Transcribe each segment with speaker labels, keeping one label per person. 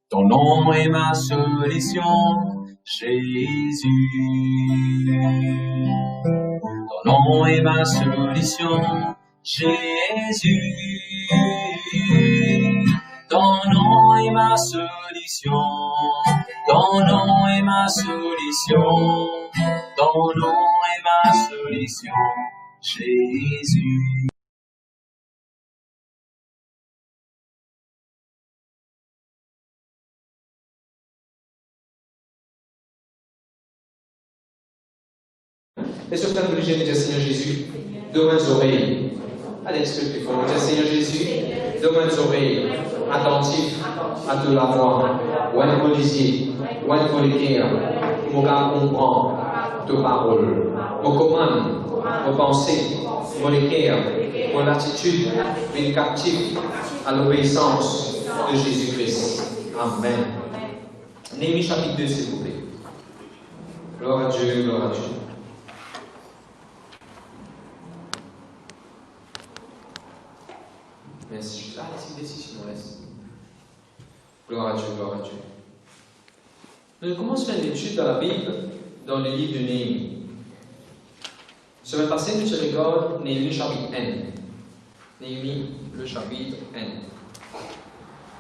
Speaker 1: Ton nom est ma solution, Jésus. Ton nom est ma solution, Jésus. Ton nom est ma solution. Ton nom est ma solution. Ton nom est ma solution, Jésus.
Speaker 2: Est-ce que vous êtes obligé de dire Seigneur Jésus, donne mes oreilles. Allez, est-ce que tu faut dire Seigneur Jésus, donne mes oreilles, attentif à toute la voix. Ou à vous disiez, ou à vous l'écrire, pour comprendre tes paroles, vos commandes, vos pensées, vos l'écrire, vos attitudes, une captive à l'obéissance de Jésus-Christ. Amen. Néhémie chapitre 2, s'il vous plaît. Gloire à Dieu, gloire à Dieu. Merci. Ah, laisse sinon laisse. Gloire à Dieu, gloire à Dieu. Nous commençons une étude dans la Bible, dans le livre de Néhémie. Semaine passée, nous regardons Néhémie chapitre 1. Néhémie, le chapitre 1.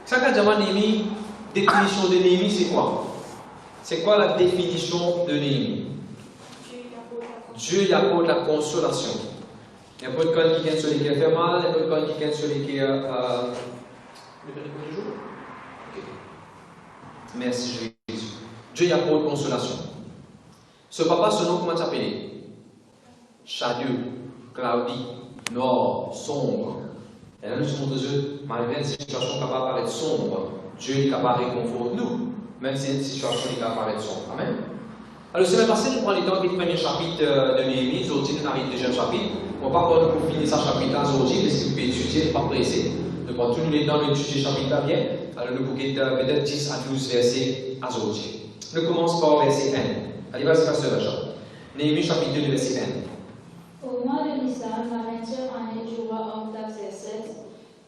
Speaker 2: Ça qu'a dit Néhémie, définition de Néhémie, c'est quoi? C'est quoi la définition de Néhémie? Dieu y apporte la consolation. Il y a pas de code qui vient sur les qui fait mal, il y a pas de code qui vient sur les qui le jour. Okay. Merci Jésus. Dieu y apporte consolation. Ce papa, son nom, comment s'appelle? Chadieux, cloudy, noir, sombre. Et là, nous sommes Dieu, malgré une situation capable de paraître sombre, Dieu est capable de réconforter nous, même si une situation est capable de paraître sombre. Amen. Alors, semaine passée, nous prenons le temps du premier chapitre de Néhémie. Aujourd'hui, nous arrivons au deuxième chapitre. On ne va pas encore pour finir ce chapitre-là aujourd'hui, parce que vous pouvez étudier, pas pressé. Donc, tous nous les temps, nous étudier le chapitre bien. Alors, nous pouvons peut-être 10 à 12 versets aujourd'hui. Nous commençons par verset 1. Allez, vas-y, pasteur Jean. Néhémie chapitre 2, verset 1.
Speaker 3: Au mois de Nissan, la 20e année du roi Artaxerxès,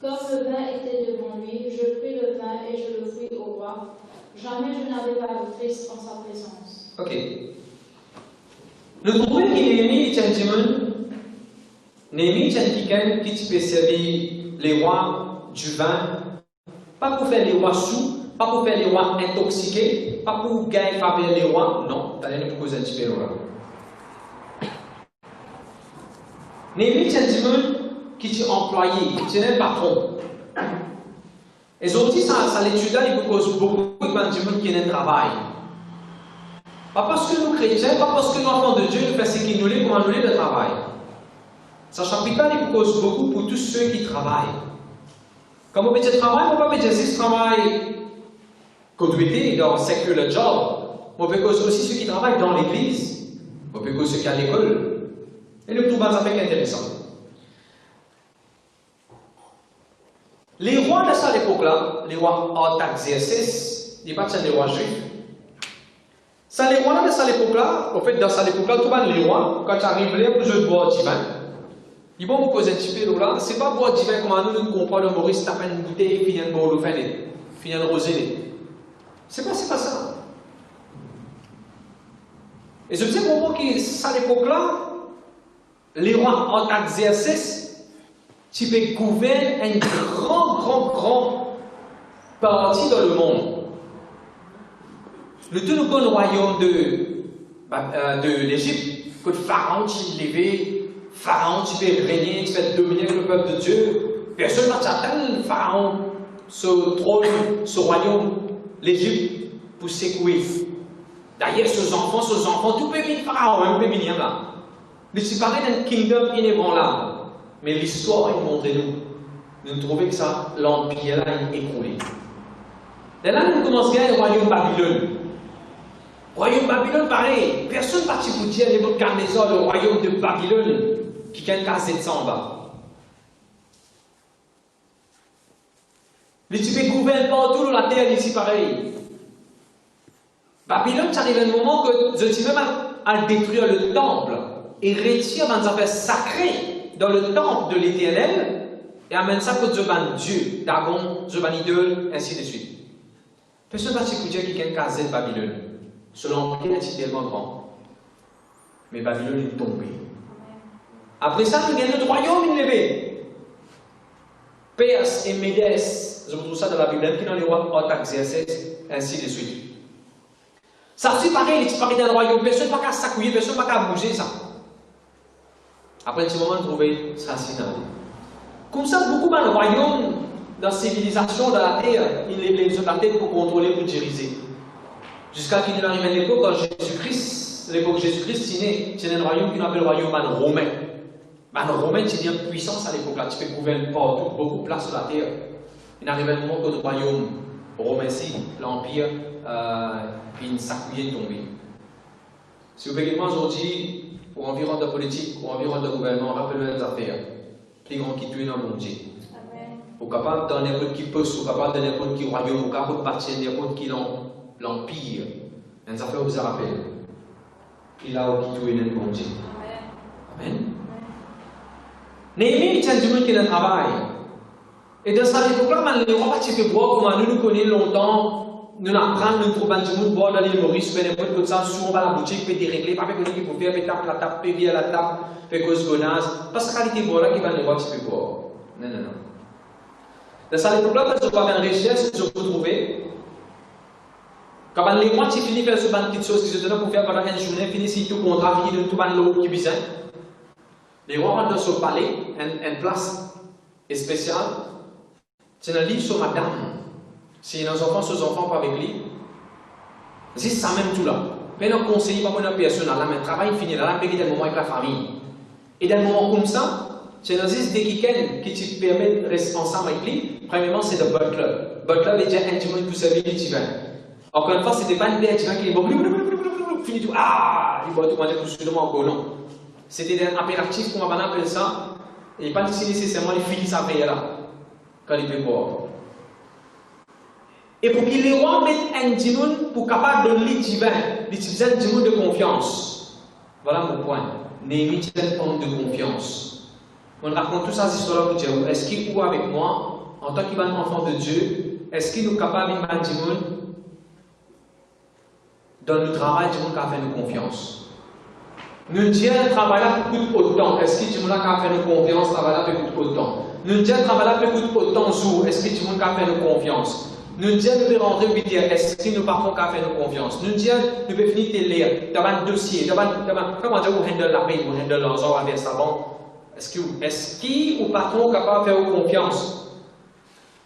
Speaker 3: comme le vin était devant lui, je pris le vin et je le fris au roi. Jamais je n'avais pas de triste en sa présence.
Speaker 2: Ok. Nous trouvons que Néhémie est un démon. Néhémie est quelqu'un qui peut servir les rois du vin, pas pour faire les rois sous, pas pour faire les rois intoxiqués, pas pour gagner faveur les rois, non, allez nous poser un petit peu là. Néhémie est un démon qui est employé, qui est un patron. Et aujourd'hui, ça l'étude là, il cause beaucoup de démons qui ont un travail. Pas parce que nous chrétiens, pas parce que nous enfants de Dieu, nous faisons ce qu'il nous est pour annuler le travail. Ce chapitre-là, il cause beaucoup pour tous ceux qui travaillent. Comme on peut dire travail, on ne peut pas dire si ce travail conduité dans secular job. On peut causer aussi ceux qui travaillent dans l'église. On peut causer ceux qui sont à l'école. Et le tout ça fait intéressant. Les rois de cette époque-là, les rois Artaxerxès, ils ne sont pas des rois juifs. Ça, les rois de cette époque-là, en fait, dans cette époque-là, tout les rois, quand ils arrivent là, pour jouer boire divin, ils vont vous poser un petit peu là, c'est pas boire divin comme nous comprenons, Maurice tape une bouteille, finit un boire, finit un rosé. C'est pas ça. Et je veux comprendre que ça, à l'époque-là, les rois Artaxerxès, tu peux gouverner une grande partie dans le monde. Le tout nouveau royaume de l'Égypte, que Pharaon qui levait, Pharaon qui peut régner, qui peut dominer le peuple de Dieu. Personne ne s'attend Pharaon, ce trône, ce royaume, l'Égypte, pour secouer. D'ailleurs, ces enfants, tout peut venir Pharaon, même peut venir là. Mais c'est pareil d'un kingdom inébranlable. Mais l'histoire, il montre nous trouvons que ça, l'empire là, est écroulé. Et là, nous commençons à gagner le royaume Babylone. Royaume Babylone, pareil. Personne ne partit pour dire Nebuchadnezzar, le royaume de Babylone, qui gagne 700 en bas. Les types gouvernent partout dans la terre, ici, pareil. Babylone, ça arrive un moment que je suis même à détruire le temple et retire dans des affaires sacrées dans le temple de l'Éternel et amène ça pour Dieu, Dagon, Dieu, idole, ainsi de suite. Personne ne va t'écouter qui est casé de Babylone. Selon l'empire est tellement grand. Mais Babylone est tombée. Après ça, nous avons notre royaume élevé. Perse et Médès, je trouve ça dans la Bible, qui dans les rois Artaxerxès, ainsi de suite. Ça c'est pareil, il disparaît dans le royaume, personne ne va pas s'accouiller, personne ne va pas bouger ça. Après un petit moment, nous trouvons ça assassiné. Comme ça, beaucoup dans le royaume, dans la civilisation, dans la terre, ils lèvent sur la tête pour contrôler, pour diriger. Jusqu'à qu'il arrive à l'époque, quand Jésus-Christ, l'époque Jésus-Christ, c'est un royaume qu'on appelle le royaume romain. Le romain, c'est une puissance à l'époque là, tu peux gouverner partout, beaucoup de place sur la terre. Il arrive à un moment que le royaume romain, l'empire, puis une s'accouille tombée. Si vous voulez aujourd'hui, pour environ de politique, pour environ de gouvernement, rappelez-vous les affaires. Plus grand qui tue dans le monde. Vous êtes capable de n'importe qui poste, vous êtes capable de n'importe qui royaume, vous êtes capable de partir de n'importe qui l'empire. Les affaires vous rappellent. Il a qui tue dans le monde. Amen. Néhémie, il y a du monde qui est dans le travail. Et dans cette époque-là, les rois participent pour comment nous connaissons longtemps. Nous apprenons, nous trouvons du monde boire dans l'île Maurice, nous n'importe quoi de ça, souvent à la boutique, peut dérégler, pas avec nous qui peut faire, peut taper la table, peut virer la table, peut cause gonasse. Parce que la qualité boire là qui va les rois qui peut boire. Non, non, non. Dans cette époque-là, quand je parle de richesse, je peux trouver. Quand les rois qui finissent par faire ce ban de petites choses qu'ils se donnent pour faire pendant une journée, finissent tout contrat, finissent tout ban l'eau qui besoin. Les rois rentrent dans ce palais, une place spéciale. C'est un livre sur madame. Si nos enfants, ses enfants pas avec lui, c'est ça même tout là. Mais non conseiller pas une personne là, mais le travail fini là, mais il y a un moment avec la famille. Et dans un moment comme ça, c'est un des qui te permet de rester ensemble avec lui. Premièrement, c'est le butler. Butler veut dire intimement pour servir les divins. Encore une fois, c'était pas une idée divin qui est bon, fini tout, ah, il va tout manger tout suivant en colon. C'était un impératif, comme on appelle ça, et pas nécessairement il finit sa veille là, quand il peut boire. Et pour que les rois mettent un démon pour capable de donner divin, d'utiliser un démon de confiance. Voilà mon point. Néhémie est un homme de confiance. On raconte toute cette histoire pour dire, est-ce qu'il est avec moi, en tant qu'enfant de Dieu, est-ce qu'il est capable de mettre un démon dans le travail, démon qui a fait nous confiance. Nous disons le travail là coûte autant. Est-ce que démon qui a fait nous confiance, le travail là peut coûter autant. Nous disons le travail là peut coûter autant jour. Est-ce que démon qui a fait nous confiance. Nous disons nous devons rentrer 8 heures. Est-ce que nous partons qui a fait nous confiance. Nous disons nous devons finir de lire. Dans un dossier, comment dire, vous handle la paix, vous handle l'argent avec savon. Est-ce que le patron est capable de faire confiance?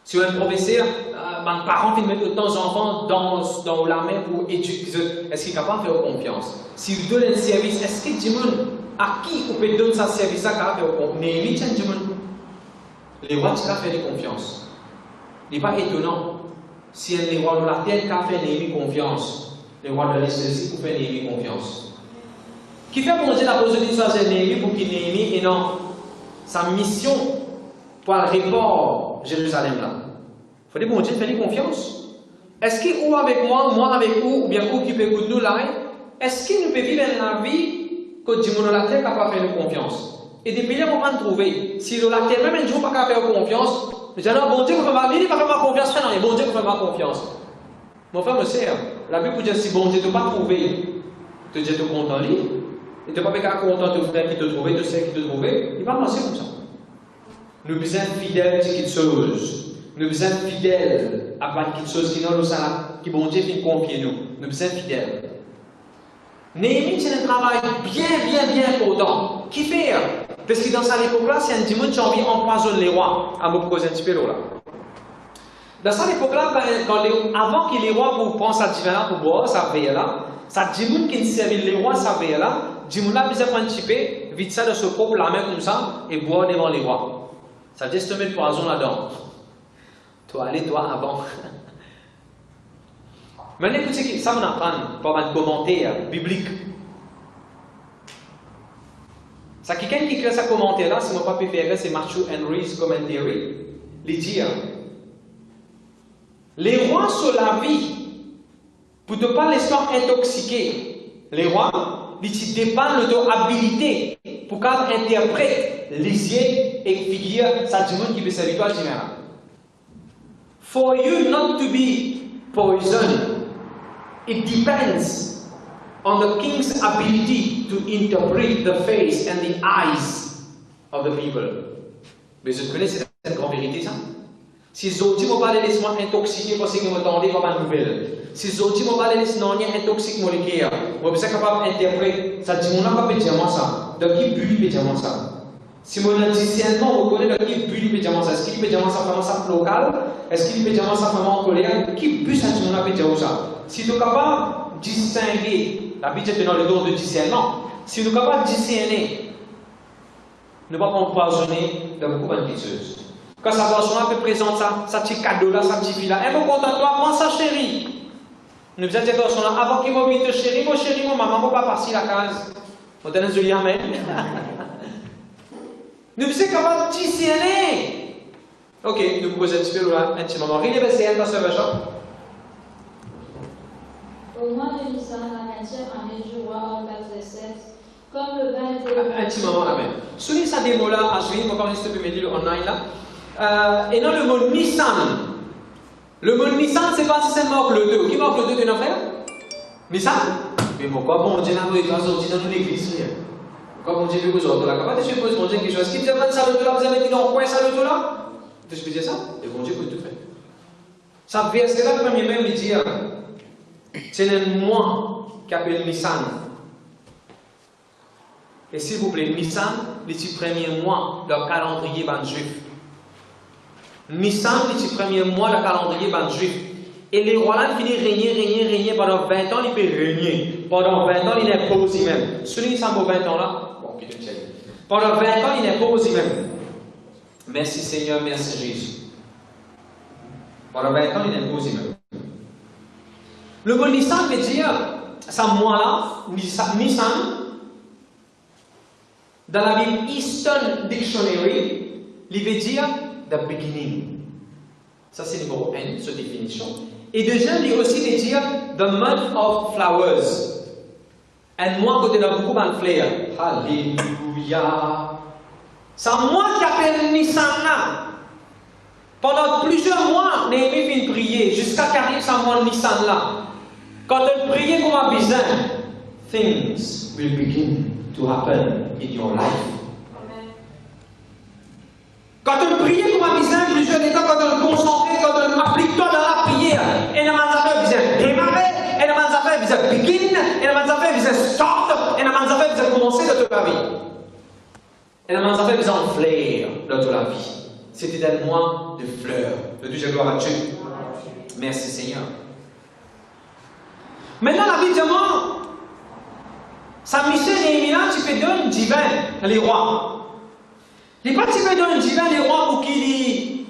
Speaker 2: Si un professeur, mes parents filment de temps enfants dans la main pour éduquer, est-ce qu'il est capable de faire confiance? Si vous donnez un service, est-ce que Dieu à qui vous pouvez donner ce service à capable de faire confiance? Néhémie, les rois qui ont fait confiance. Il n'est pas étonnant. Si les rois de la terre qui ont fait Néhémie confiance, les rois de l'Est aussi ont fait Néhémie confiance. Qui fait pour Dieu la position de Néhémie pour qu'il Néhémie et non sa mission pour le report Jérusalem là. Il faut dire, bon Dieu, fais-lui confiance. Est-ce qu'il est avec moi avec vous, ou bien vous qui peut écouter nous là, est-ce qu'il nous peut vivre la vie que Dieu nous la terre capable de faire confiance? Et depuis là, on va trouver. Si la terre même un jour pas capable de faire confiance, je dis non, bon Dieu, vous faites ma confiance, non, bon Dieu, vous faites ma confiance. Mon frère, me sert. La Bible dit si bon Dieu ne pas trouver, tu dis tu content lui, et tu n'es pas content de frère qui te trouve, de ceux qui te trouvent, il va marcher comme ça. Nous sommes fidèles à quelque chose. Nous sommes fidèles à quelque chose qui bon Dieu fait confier nous. Nous sommes fidèles. Néhémie, c'est un travail bien important. Qui fait? Parce que dans cette époque-là, c'est un démon qui a envie d'empoisonner les rois. À me poser un petit peu là. Dans cette époque-là, avant que les rois prennent sa divin pour boire, sa veille là, ça démon qui servait les rois, sa veille là, démon là, besoin de un petit peu, vite ça de se prendre la main comme ça et boire devant les rois. Ça dit te mettre poison là-dedans. Toi, allez, toi, avant. Maintenant, écoutez, ça, on apprend par un commentaire biblique. Ça, quelqu'un qui crée ce commentaire-là, si mon papa préféré, c'est Matthew Henry's Commentary. Il dit, les rois sur la vie, pour ne pas les faire intoxiquer, les rois, ils dépendent de leur habilité pour qu'ils interprètent les yeux et figures, ça du monde qui peut servir toi, For you not to be poison. It depends on the king's ability to interpret the face and the eyes of the people. Mais vous connaissez cette grande vérité, ça? Si Zoti m'a pas laissé intoxiquer parce que m'attendais comme une nouvelle. Si Zoti m'a pas laissé non intoxiquer mon cœur, moi je suis capable d'interpréter ça dit mon n'a pas dire moi ça. De qui but peut dire moi ça? Si mon discernement reconnaît de qui but peut dire moi ça. Est-ce qu'il peut dire moi ça vraiment ça local? Est-ce qu'il peut dire moi ça vraiment en colère? Qui but ça dit mon peut dire ça? Si tu es capable de distinguer, la Bible est dans le don de discernement. Si nous sommes capables de discerner, nous ne pouvons pas empoisonner de beaucoup de choses. Quand ça va peut présenter ça petit cadeau là, ça petit fille là. Eh, mon content, toi, prends ça, chérie. Nous faisons des garçons là, avant qu'il m'oublie de chérie, mon maman, mon papa, passer la case. On donne un joli amen. Nous sommes capables de discerner. Ok, nous posons un petit peu là, un petit moment. Regardez le verset, dans ce verset.
Speaker 3: Au mois de Nissan, la 20e année du roi Artaxerxès, comme le vin était...
Speaker 2: Un petit moment, amen. Soulignez ça des mots-là, à Julie, mon parler, s'il te plaît, me dire online là. Et non le mot Nissan. Le mot Nissan, c'est pas si c'est marque le 2. Qui marque le 2 de nos frères? Nissan? Mais pourquoi bon Dieu n'a pas sorti dans l'église? Pourquoi bon Dieu veut que vous sortez là? Comment tu poses bon Dieu quelque chose? Est-ce qu'il vous a fait ça le 2 là? Vous avez dit non, quoi ça le 2 là? Tu peux dire ça? Et bon Dieu peut tout faire. Ça verset là, le premier même, il dit c'est un mois qui appelle Nissan. Et s'il vous plaît, Nissan, les 6 premiers mois, leur calendrier ban juif. Nissan, les 6 premiers mois, le calendrier ban juif. Et les rois là, finissent régner pendant 20 ans, ils peuvent régner. Pendant 20 ans, ils n'imposent même. Souligne ça pour 20 ans là. Bon, ok, tu sais. Pendant 20 ans, ils n'imposent même. Merci Seigneur, merci Jésus. Pendant 20 ans, ils n'imposent même. Le mot Nissan veut dire, ça moi là, Nissan, dans la Bible Eastern Dictionary, il veut dire the beginning. Ça c'est numéro 1, cette définition. Et deuxième, il aussi veut dire the month of flowers. Et moi, côté d'un beaucoup de fleurs. Alléluia. C'est moi qui appelle Nissan là. Pendant plusieurs mois, Néhémie vient prier jusqu'à qu'arrive ce mois Nissan là. Quand elle priait comme un bizarre, things will begin to happen in your life. Quand on priait comme un bizarre, plusieurs des temps, quand on concentrait, quand on applique toi dans la prière, et dans ma affaire, bizarre démarrer, et dans ma affaire, bizarre begin, et dans ma affaire, bizarre start, et dans ma affaire, bizarre commencer dans toute la vie. Et dans ma affaire, bizarre flair dans toute la vie. C'était un mois de fleurs. De Dieu, gloire à Dieu. Merci Seigneur. Maintenant, la Bible demande, sa mission Néhémie, tu peux donner divin les rois. Il n'est pas tu peux donner divin les rois pour qu'il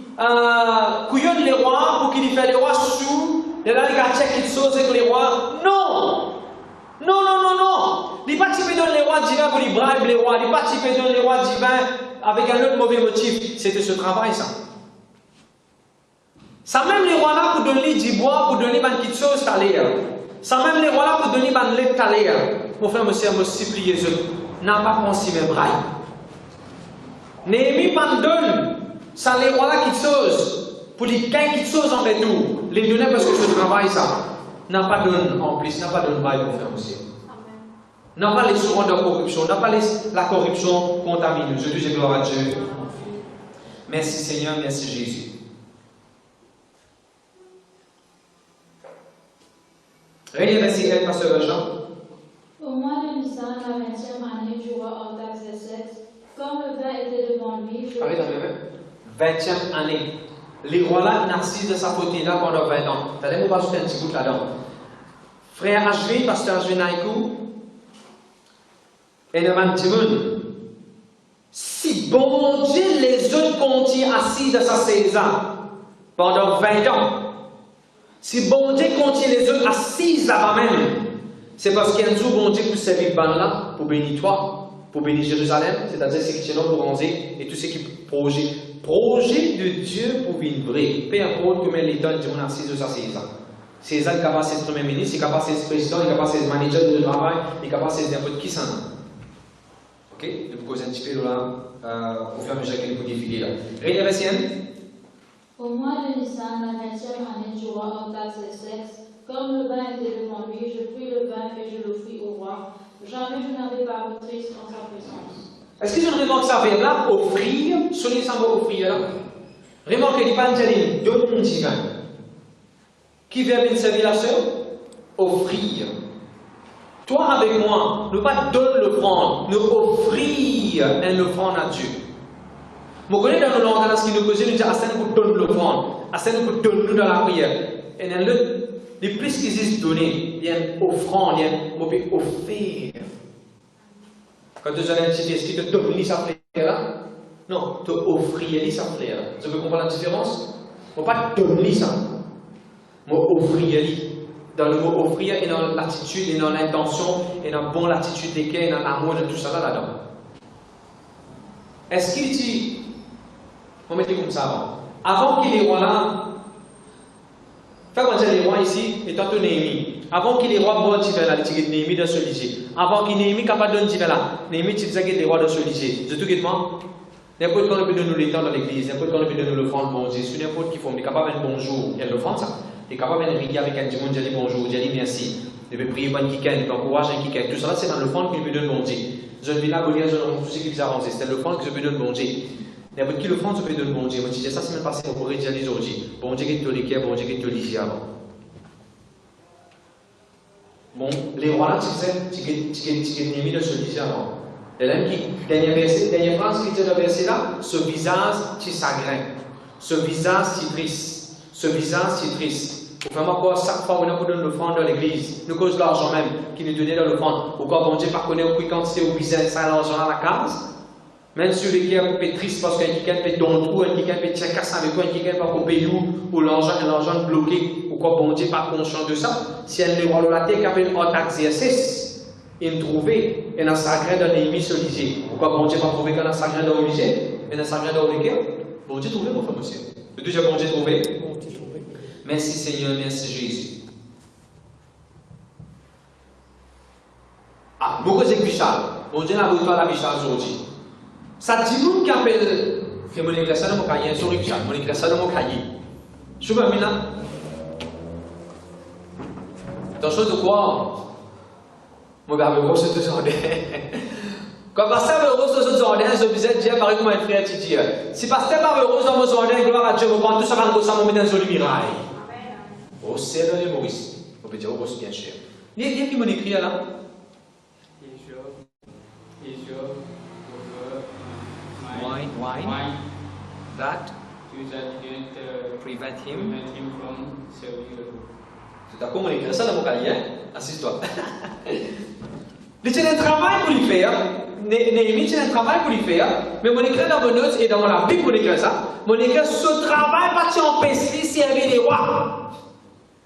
Speaker 2: couillonne les rois, pour qu'il fasse les rois sous, et là il a checké quelque chose avec les rois. Non! Non, non, non, non! Il n'est pas tu peux donner les rois divins pour les bribe les rois. Il n'est pas tu peux donner les rois divins avec un autre mauvais motif. C'était ce travail, ça. Ça même les rois là pour donner du bois, pour donner une petite chose à l'air. Ça même les rois là pour donner une lettre à l'air. Mon frère, monsieur, me supplier eux. N'a pas pensé même braille. Néhémie pas donne. Ça les rois là quelque chose. Pour les gains quelque chose en retour. Les donner parce que je travaille ça. N'a pas donne en plus, n'a pas donne braille, mon frère, monsieur. N'a pas les sourds de corruption, n'a pas la corruption contaminée. Je dis gloire à Dieu. Merci Seigneur, merci Jésus. Regardez verset 1, pasteur Jean.
Speaker 3: Au mois de Nissan, la 20e année du roi Artaxerxès, comme le vin était devant lui, je...
Speaker 2: Arrête un peu. 20e année. Les rois là, Narcisse de sa côté là pendant 20 ans. T'allais me rajouter un petit bout là-dedans. Frère HV, pasteur HV Naïkou, et demande Timoun, si bon Dieu les autres continuent assis de sa César pendant 20 ans, si bon Dieu continue les autres assis là-bas même, c'est parce qu'il y a un jour bon Dieu pour servir ban là, pour bénir toi, pour bénir Jérusalem, c'est-à-dire ce qui est pour bronzer et tout ce qui est projet de Dieu pour vivre vrai. Peu importe comment l'État dit on assis de sa César. César est capable d'être premier ministre, il est capable d'être président, il est capable d'être manager de travail, il est capable d'être n'importe qui s'en a. Ok? Je vous cause un petit peu là, au fur et à mesure qu'il est défiler là. Regardez verset 1.
Speaker 3: Au mois de Nissan, la 20e année du roi Artaxerxès, comme le vin était devant lui, je pris le vin et je l'offris au roi. Jamais je n'avais paru triste en sa présence.
Speaker 2: Est-ce que je remarque ça verbe là, offrir, celui qui va offrir là? Remarquez, il pas dire donne un petit vin. Qui verbe une civilisation? Offrir. Toi avec moi, ne pas donner l'offrande, ne offrir une offrande à Dieu. Je connais dans le langage qui nous cause, nous disons, assez nous donne l'offrande, assez nous donne nous dans la prière. Et dans les plus qu'ils disent donner, il y a une offrande, il y a une offrir. Quand tu as un petit fils qui te donne sa frère là, non, te offrir sa frère. Tu peux comprendre la différence? Il ne faut pas donner ça. Il faut offrir. Dans le mot offrir, et dans l'attitude, et dans l'intention, et dans la bonne attitude des cœurs, et dans l'amour, de tout ça là-dedans. Est-ce qu'il dit, on va mettre comme ça avant qu'il est roi là, fais-moi dire les rois ici, et tantôt Néhémie. Avant qu'il est roi, bon, tu fais là, tu fais Néhémie dans ce lycée. Avant qu'il Néhémie capable de donner, tu fais là. Néhémie, tu fais les rois dans ce lycée. Je te dis moi, n'importe quand on peut donner le temps dans l'église, n'importe quand on peut donner l'offrande, bon Dieu, sur n'importe qui forme, il est capable de bonjour, il y a l'offrande ça. Il est capable de prier avec un monde, dire bonjour, dire merci. Il peut prier pour un kikan, il peut encourager un kikan. Tout ça, c'est dans l'offrande qu'il peut donner bon Dieu. Je ne vais là, je ne tout ce qui vous avance, c'est l'offrande que je peux donner bon Dieu. N'importe qui l'offrande, je peux donner bon Dieu. Moi, je disais ça, c'est même passé, on pourrait dire aujourd'hui. Bon Dieu qui te l'équerre, bon Dieu qui te l'isait avant. Bon, les rois là, tu sais, tu mis de ce lycée avant. Et là, dernière phrase qui dit le verset là, ce visage, tu s'aggrain. Ce visage, tu triste. Ce visage, tu triste. Vraiment, quoi, chaque fois qu'on nous donne l'offrande dans l'église, nous cause l'argent même qui nous donnait dans l'offrande. Pourquoi bon Dieu pas connaît aucune quantité au visage, ça l'argent à la case? Même si le gars peut être triste parce qu'un quelqu'un peut être dans le trou, un quelqu'un peut être cassé avec quoi, un quelqu'un peut pas payer ou l'argent bloqué. Pourquoi bon Dieu pas conscient de ça? Si elle ne voit la terre qui appelle un exercice, il trouvait et dans sa graine dans Néhémie se lisait. Pourquoi bon Dieu pas trouvé quand dans sa graine dans le lycée et dans sa graine dans le cœur? Bon Dieu trouvé, mon frère, monsieur. Le deuxième bon Dieu trouvé. Merci Seigneur, merci Jésus. Ah, beaucoup de bichard. Bon Dieu n'a pas eu la bichard aujourd'hui. Ça dit nous qui appelle. Que mon église dans mon cahier, sur bichard, mon église dans mon cahier. Je veux là. Dans chose de quoi? Mon gars, vous c'est tout ça. Quand pasteur heureux sur ce jardin, je disais, Dieu paraît comme un frère Titi. Si pasteur pas heureux dans mon jardin, gloire à Dieu, vous prend tout ça dans ça, vous mettez dans le mirail. Oh, c'est le Maurice. On peut dire, oh, c'est bien cher. Il y a qui m'a écrit là? Wine. That prevent him from serving the Lord. C'est à quoi on écrit ça dans mon cahier? Assiste-toi. Il y a un travail pour lui faire. Néhémie, il y a un travail pour lui faire. Mais mon écrit dans mon notes et dans la Bible, mon écrit ça. Mon écrit, ce travail va t'empêcher si servir les rois.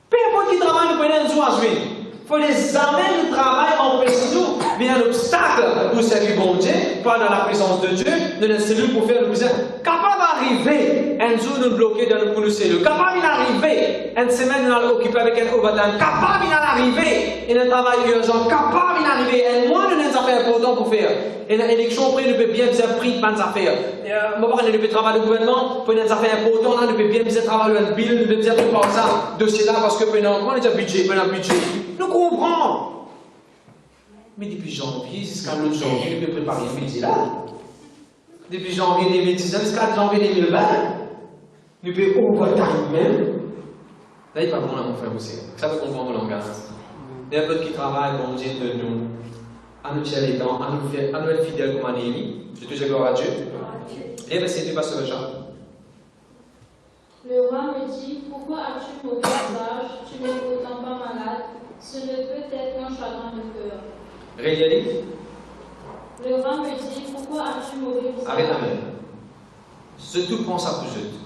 Speaker 2: Peu importe qui travaille, nous prenons un jour à jouer. Il faut les amener le travail empêcher nous. Mais il y a un obstacle pour servir bon Dieu, pas dans la présence de Dieu, dans la cellule pour faire le business. Capable d'arriver, un jour nous bloquer pour nous cellule. Capable d'arriver, une semaine nous occuper avec un overtime. Capable d'arriver, et un travail urgent. Capable d'arriver, un mois nous avons des affaires importantes pour faire. Et une élection après, nous pouvons bien faire prix de bonnes affaires. Moi, on peut travailler le gouvernement, pour des affaires importantes, nous pouvons bien travailler le bill, nous pouvons bien préparer ça, dossier là, parce que on a un budget, Nous comprenons. Mais depuis janvier jusqu'à l'autre janvier, nous pouvons préparer un budget là. Depuis janvier 2019 jusqu'à janvier 2020, nous pouvons overtime même. Là, il n'est pas bon là, mon frère aussi. Ça veut comprendre mon langage. Il y a d'autres qui travaillent, bon Dieu de nous. À nous tirer les dents, à nous être fidèles comme un Néhémie. Je te dis gloire à Dieu. Et bien, c'est pasteur Jean.
Speaker 3: Le roi me dit, pourquoi as-tu mauvais visage? Tu n'es pourtant pas malade. Ce ne peut être qu'un chagrin de cœur.
Speaker 2: Réalité.
Speaker 3: Le roi me dit, pourquoi as-tu mauvais visage?
Speaker 2: Arrête la main. Surtout prends ça pour jeter.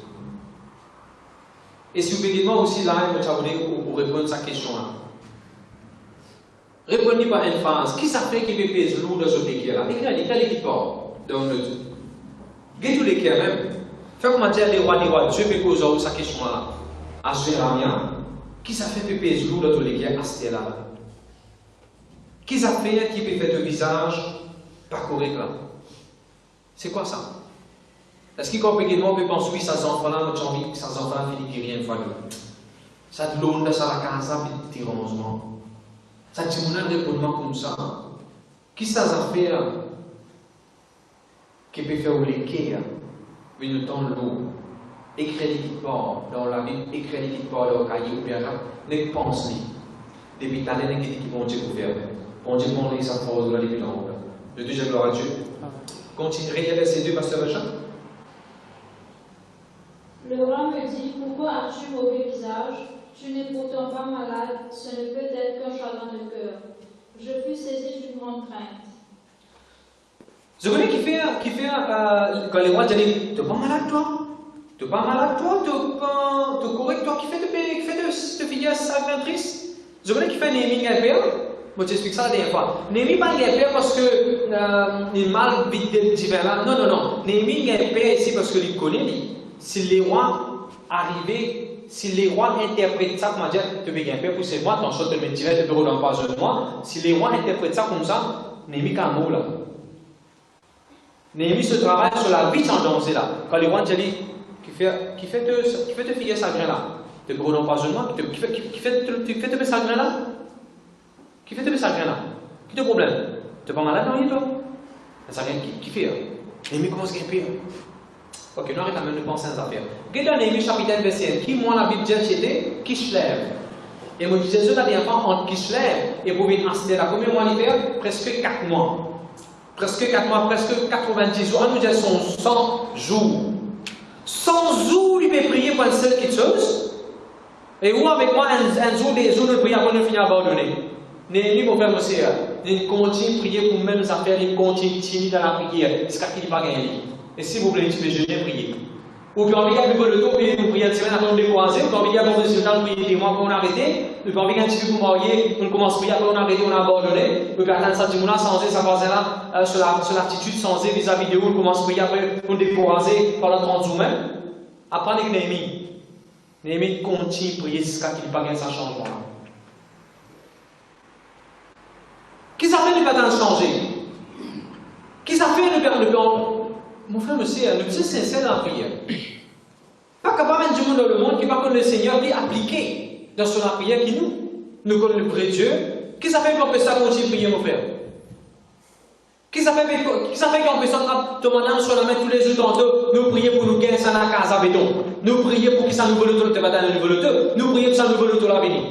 Speaker 2: Et si vous pouvez moi aussi là, je vais vous répondre à cette question-là. Répondez par une phrase. Qui ça fait qui peut peser lourd dans ce équerre là? Quel qui porte dans notre. Qu'est-ce que l'équerre même? Fais comment dire les rois, Dieu peut poser cette question-là. À Jérémia, qui ça fait qui peser lourd dans l'équerre à ce là? Qui ça fait qui peut faire le visage pas correct là? C'est quoi ça? Est-ce qu'il comprend qu'il peut penser, oui, ça s'enfant là, j'ai envie que ça s'enfant là, il dit rien une fois de ça de l'eau, ça la casa, puis il rangement. Ça dit, mon répondement comme ça. Qui ça a fait là? Qui peut faire les quais, mais le temps de l'eau. Écrire les pas dans la Bible, écrire les pas dans le cahier ou bien ne pense pas. Depuis ta l'année qui dit bon Dieu pour faire. Bon Dieu pour les enfants de la depuis là-haut. Je dis gloire à Dieu. Continuez à verset 2, pasteur Jean.
Speaker 3: Le roi me dit, pourquoi as-tu mauvais visage? Tu n'es pourtant pas malade, ce ne peut être qu'un chagrin de cœur. Je fus saisi d'une grande crainte.
Speaker 2: Je connais qui fait quand les rois disent, tu n'es pas malade toi? Tu n'es pas malade toi? Tu es correct toi? Qui fait de figure salvatrice? Je connais qui fait Néhémie Galpère. Moi, je t'explique ça la dernière fois. Néhémie pas Galpère parce que il mal vite divin là. Non, non, non. Néhémie Galpère ici parce qu'il connaît lui. Si les rois arrivaient, si les rois interprètent ça, comment dire, tu peux gagner pour ces rois, ton sorte de métier, tu peux rouler en pas de moi. Si les rois interprètent ça comme ça, Néhémie a un mot là. Néhémie se travaille sur la vie sans danser là. Quand les rois disent, qui fait te filer ça grain là, tu peux rouler en pas de moi, qui fait te ça grain là, qui fait te ça grain là. Qui te problème? Tu n'es pas malade non, toi? Ça rien qui fait. Néhémie commence à gagner. Ok, nous arrêtons de penser à ces affaires. Regardez dans Néhémie chapitre 1, verset 1, qui, moi, la Bible dit, c'était Kishlev. Et moi, je disais, la dernière fois, entre Kishlev et pour venir assister là, combien de mois il fait? Presque 4 mois. Presque 4 mois, presque 90 jours. On nous dit, son 100 jours. 100 jours, il peut prier pour une seule petite chose. Et où avec moi, un jour, des jours de prière pour nous finir abandonner. Néhémie, mon frère, monsieur, il continue de prier pour même affaires, il continue de timide dans la prière. C'est ce qu'il n'a pas gagné. Et s'il vous plaît, tu peux jeûner, prier. Ou puis envie de le dos, payer pour prier une semaine avant de décourager, ou puis envie de résultat, prier des mois pour on arrêter, ou puis envie d'un petit peu pour marier, on commence à prier, après on a arrêté, on a abandonné, ou puis attendre ça, du changer, ça passe là, sur l'attitude changer vis-à-vis de où on commence à prier, après on décourager pendant 30 jours même. Après avec Néhémie. Néhémie continue de prier jusqu'à qu'il n'y ait pas de changement. Qui ça fait de ne pas changer? Qui ça fait de ne pas. Mon frère, monsieur, nous sommes sincères dans la prière. Pas capable de monde dans le monde qui va connaître le Seigneur et appliquer dans son prière qui nous connaissons le vrai Dieu. Qui ça fait qu'on peut ça continuer de prier, mon frère? Qui ça fait qu'on peut ça demander sur la main tous les jours tantôt, nous prier pour nous gagner ça dans la case à béton. Nous prier pour que ça nous vole tout le matin, nous prier pour que ça nous vole tout l'avenir.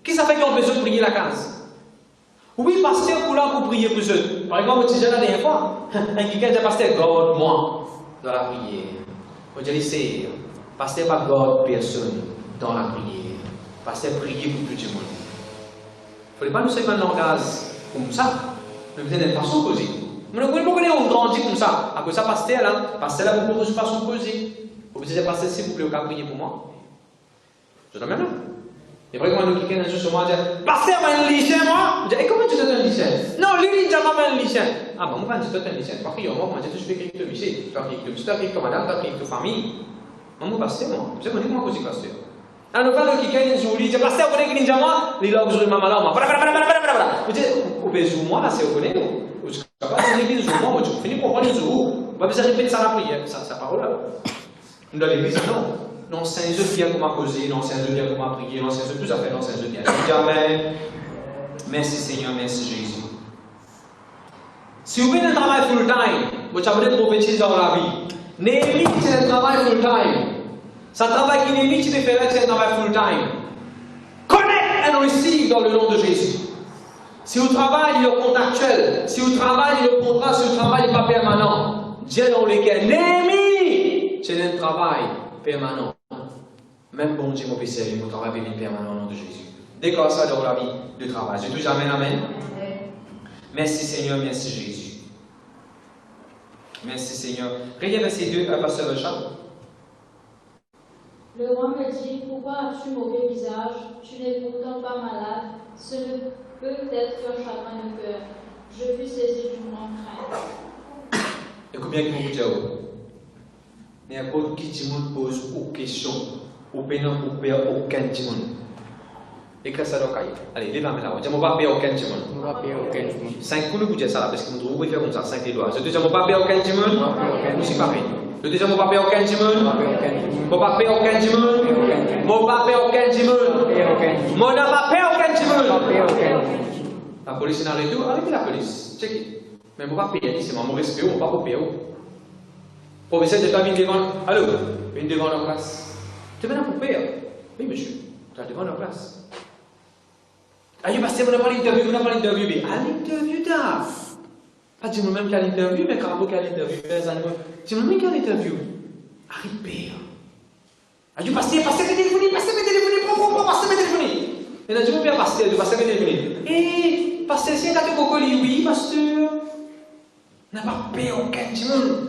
Speaker 2: Qui ça fait qu'on peut se prier la case? Oui, pasteur, pour prier pour eux. Par exemple, je disais la dernière fois, un qui dit, pasteur, God, moi, dans la prière. On dit, c'est, pasteur, pas God, personne, dans la prière. Pasteur, prier pour tout le monde. Il ne faut pas nous servir un langage comme ça, mais peut-être d'une façon posée. Mais nous on grandit comme ça. Après ça, pasteur, là, vous pouvez une façon posée. Vous dites, pasteur, s'il vous plaît, vous pouvez prier pour moi. Je t'en mets là. Et après, quand nous quelqu'un un jour sur moi, dit, pasteur, un lycéen, moi? Je dis, et comment tu donnes un lycéen? Non, lui, il dit, maman, un lycéen. Ah, bon, moi, quand tu donnes un lycéen, pas prier, moi, je fais écrire le lycée. Tu as écrit le lycée, tu as écrit madame, tu as écrit ta famille. Maman, pasteur, moi. Je sais pas, comment vous pasteur? Alors, nous, quand quelqu'un un jour, il dit, pasteur, vous connaissez qui dit, moi? Il a besoin de maman, là, moi. Je dis, vous besoin moi, là, c'est vous connaissez, vous. Je suis capable de dire, moi, je finis pour prendre les jours. Moi, vous répéter ça la prière, ça parole là. Nous, dans l'église, non. Non, c'est un jeu bien qu'on m'a causé, non, c'est un jeu bien qu'on m'a prié, non, c'est un jeu tout à fait, non, c'est un jeu bien. Je dis Amen. Merci Seigneur, merci Jésus. Si vous faites un travail full-time, vous avez prophétiser dans la vie. Néhémie, c'est un travail full-time. C'est un travail qui Néhémie, tu peux faire, c'est un travail full-time. Connect and receive dans le nom de Jésus. Si vous travaillez le compte actuel, si vous travaillez le contrat, si vous travaillez pas permanent, Dieu dans lequel Néhémie, c'est un travail permanent. Même bon Dieu, mon Père, mon travail est permanent au nom de Jésus. Déclare ça dans la vie de travail. Je dis Amen, Amen. Merci Seigneur, merci Jésus. Merci Seigneur. Regardez verset 2, pasteur Richard.
Speaker 3: Le roi me dit, pourquoi as-tu mauvais visage? Tu n'es pourtant pas malade. Ce ne peut être qu'un chagrin de cœur. Je fus saisi d'une grande crainte.
Speaker 2: Écoute bien que vous dites. N'importe qui du monde pose aucune question. Ou pénal ou père aucun du monde. Écris ça dans le cahier. Allez, lève la main là. Je ne vais pas payer aucun du monde. Je ne vais pas payer aucun du monde. 5 coups, vous dites ça là, parce que vous pouvez faire comme ça, 5 les doigts. Je te dis, je ne vais pas payer aucun du monde. Nous, c'est pareil. Le deuxième, mon papa aucun Jimon. Mon papa aucun Jimon. Mon papa aucun Jimon. Mon papa aucun Jimon. La police n'a rien tout, arrêtez la police. Check it. Mais mon papa dit, c'est mon respect, mon papa paye. Professeur de toi vient devant. Allô, viens devant la classe. Tu viens pour payer? Oui, monsieur. Tu es devant la classe. Ah, il passe, on n'a pas l'interview, on n'a pas l'interview. Mais à l'interview, t'as. Pas dire moi-même qu'il y a l'interview, mais quand il y a l'interview, dis moi-même qu'il y a l'interview. Arrête payer. Ah, il passe, passe mes téléphones, passe mes téléphones, passe mes téléphones. Et là, dis-moi bien, passe mes téléphones. Eh, pasteur, c'est un gâteau cocoli, oui, pasteur. N'a pas payé aucun Jimon.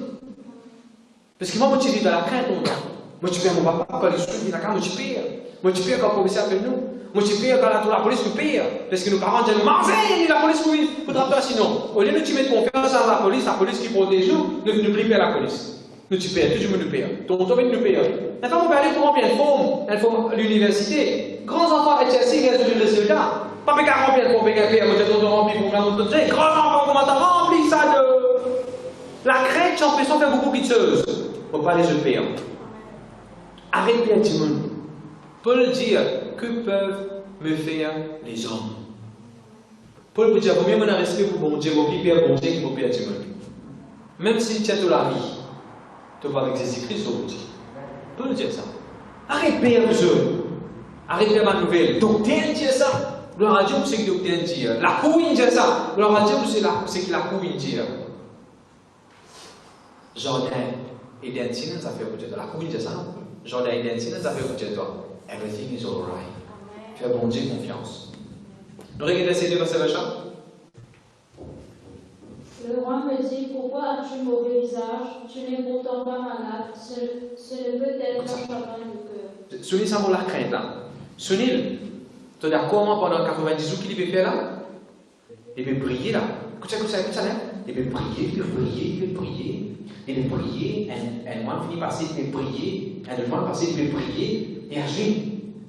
Speaker 2: Parce que moi, je suis dans la crainte longtemps. Moi, je paye mon papa quand il suit la carte, moi, je paye. Moi, je paye quand le professeur appelle nous. Moi, je paye quand la police nous paye. Parce que nos parents disent, Marseille, la police nous faudra pas sinon. Au lieu de tu mettre confiance en la police qui protège nous, ne plus payer la police. Nous, tu payes, tout le monde nous paye. Ton tour, nous paye. La femme, on va aller pour remplir une forme. Elle forme à l'université. Grands enfants à Chelsea, ils ont des résultats. Pas pégar remplir pour pégar payer. Moi, j'ai rempli pour la montre. Grands enfants, comment t'as rempli ça de. La crainte, j'ai l'impression de faire beaucoup de choses. Il ne faut pas les payer. Arrête bien, Timon. Paul dit que peuvent me faire les hommes. Paul peut dire combien on a respect pour bon Dieu, mon père, bon Dieu qui m'a payé Timon. Même si tu as toute la vie, tu vas avec Jésus-Christ au bout. Paul dit ça. Arrête bien, monsieur. Arrête bien ma nouvelle. Doctrine dit ça. Gloire à Dieu, c'est que doctrine dit. La couine dit ça. Gloire à Dieu, c'est que la couine dit. Jordan et Dentine, ça fait pour la couine dit ça. Jordan et Dentine, ça fait pour toi. Everything is alright. Fais bon Dieu confiance. Nous regardons ces deux versets.
Speaker 3: Le roi me dit, pourquoi as-tu mauvais visage? Tu n'es pourtant pas malade. Ce ne peut être qu'un chagrin du cœur.
Speaker 2: Sunil, ça vaut la crainte là. Sunil, tu es d'accord pendant 90 jours qu'il peut faire là? Il peut prier là. Écoute ça, là. Il peut prier. Il peut prier. Un mois fini passé, il peut prier. Un mois passé, il peut prier. Et agir.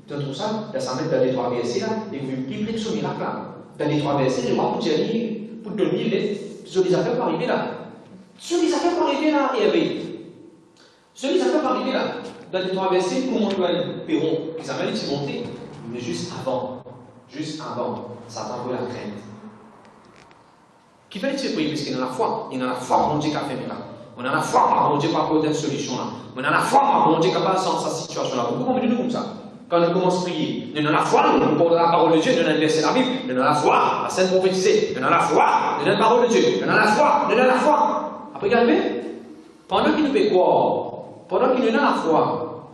Speaker 2: Tu trouves ça? Là, ça met dans les 3 versets là. Et vous vivez ce miracle là. Dans les 3 versets, le roi pour dire, pour donner les. Sur les affaires pour arriver là. Sur les affaires pour arriver là, Hervé. Sur les affaires pour arriver là. Dans les 3 versets, pour Antoine Perron, qui s'appelle ici monter. Mais juste avant, ça t'envoie la crainte. Qui fait ce prier parce qu'il en a foi. Il en a la foi, mon Dieu qui a fait là. On a la foi, mon Dieu qui a apporté une solution là. On a la foi, mon Dieu qui a pas sans sa situation là. Pourquoi on dit nous comme ça? Quand on commence à prier, nous avons la foi, nous portons la parole de Dieu, nous avons versé la Bible, nous avons la foi, la scène prophétisée, nous avons la foi, nous avons la parole de Dieu, nous avons la foi, nous avons la foi. Après, regardez, pendant qu'il nous fait croire, pendant qu'il nous a la foi,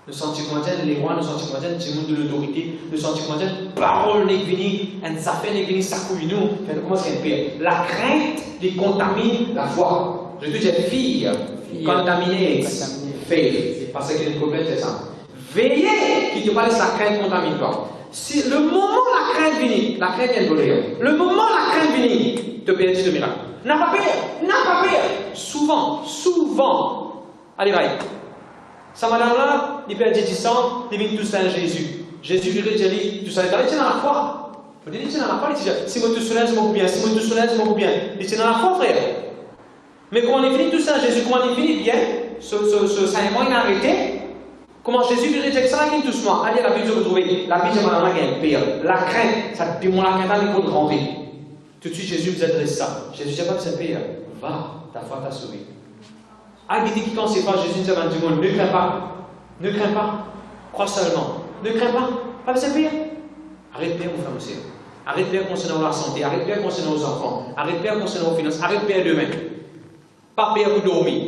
Speaker 2: nous sentons qu'on les rois, nous sentons qu'on du monde de l'autorité, nous sentons qu'on parole n'est venue, un affaire n'est venue, ça couille nous, nous commençons à faire. La crainte les contamine la foi. Je te dis, fille, contaminée, faith, parce que le problème c'est ça. Veillez qui te parle de la crainte contamine toi. Si le moment la crainte vient, la crainte est volée. Le moment la crainte vient, te perdis de miracle. N'a pas peur. Souvent. Allez, va. Ça madame là, il perd 10 ans, il vient tout ça à Jésus. Jésus lui dit, tout ça, il tient dans la foi. Il dit, dans la foi, il dit, si moi tout cela, je m'en bien. Si moi tout cela, je m'en bien. Il tient dans la foi, frère. Mais comment il finit tout ça, Jésus, comment il finit bien? Ce 5 mois, il a arrêté. Comment Jésus lui dit que ça va doucement. Allez, la vie de retrouver. La vie de madame qui est pire. La crainte, ça te mon la crainte, il faut te rentrer. Tout de suite, Jésus vous adresse ça. Jésus dit pas que c'est pire. Va, ta foi t'a sauvé. Habitez qui quand c'est pas Jésus dit à du monde, ne crains pas. Ne crains pas. Crois seulement. Ne crains pas. Pas que c'est pire. Arrête bien, mon frère aussi. Arrête bien concernant la santé. Arrête bien concernant aux enfants. Arrête bien concernant aux finances. Arrête bien demain. Pas pire pour dormir.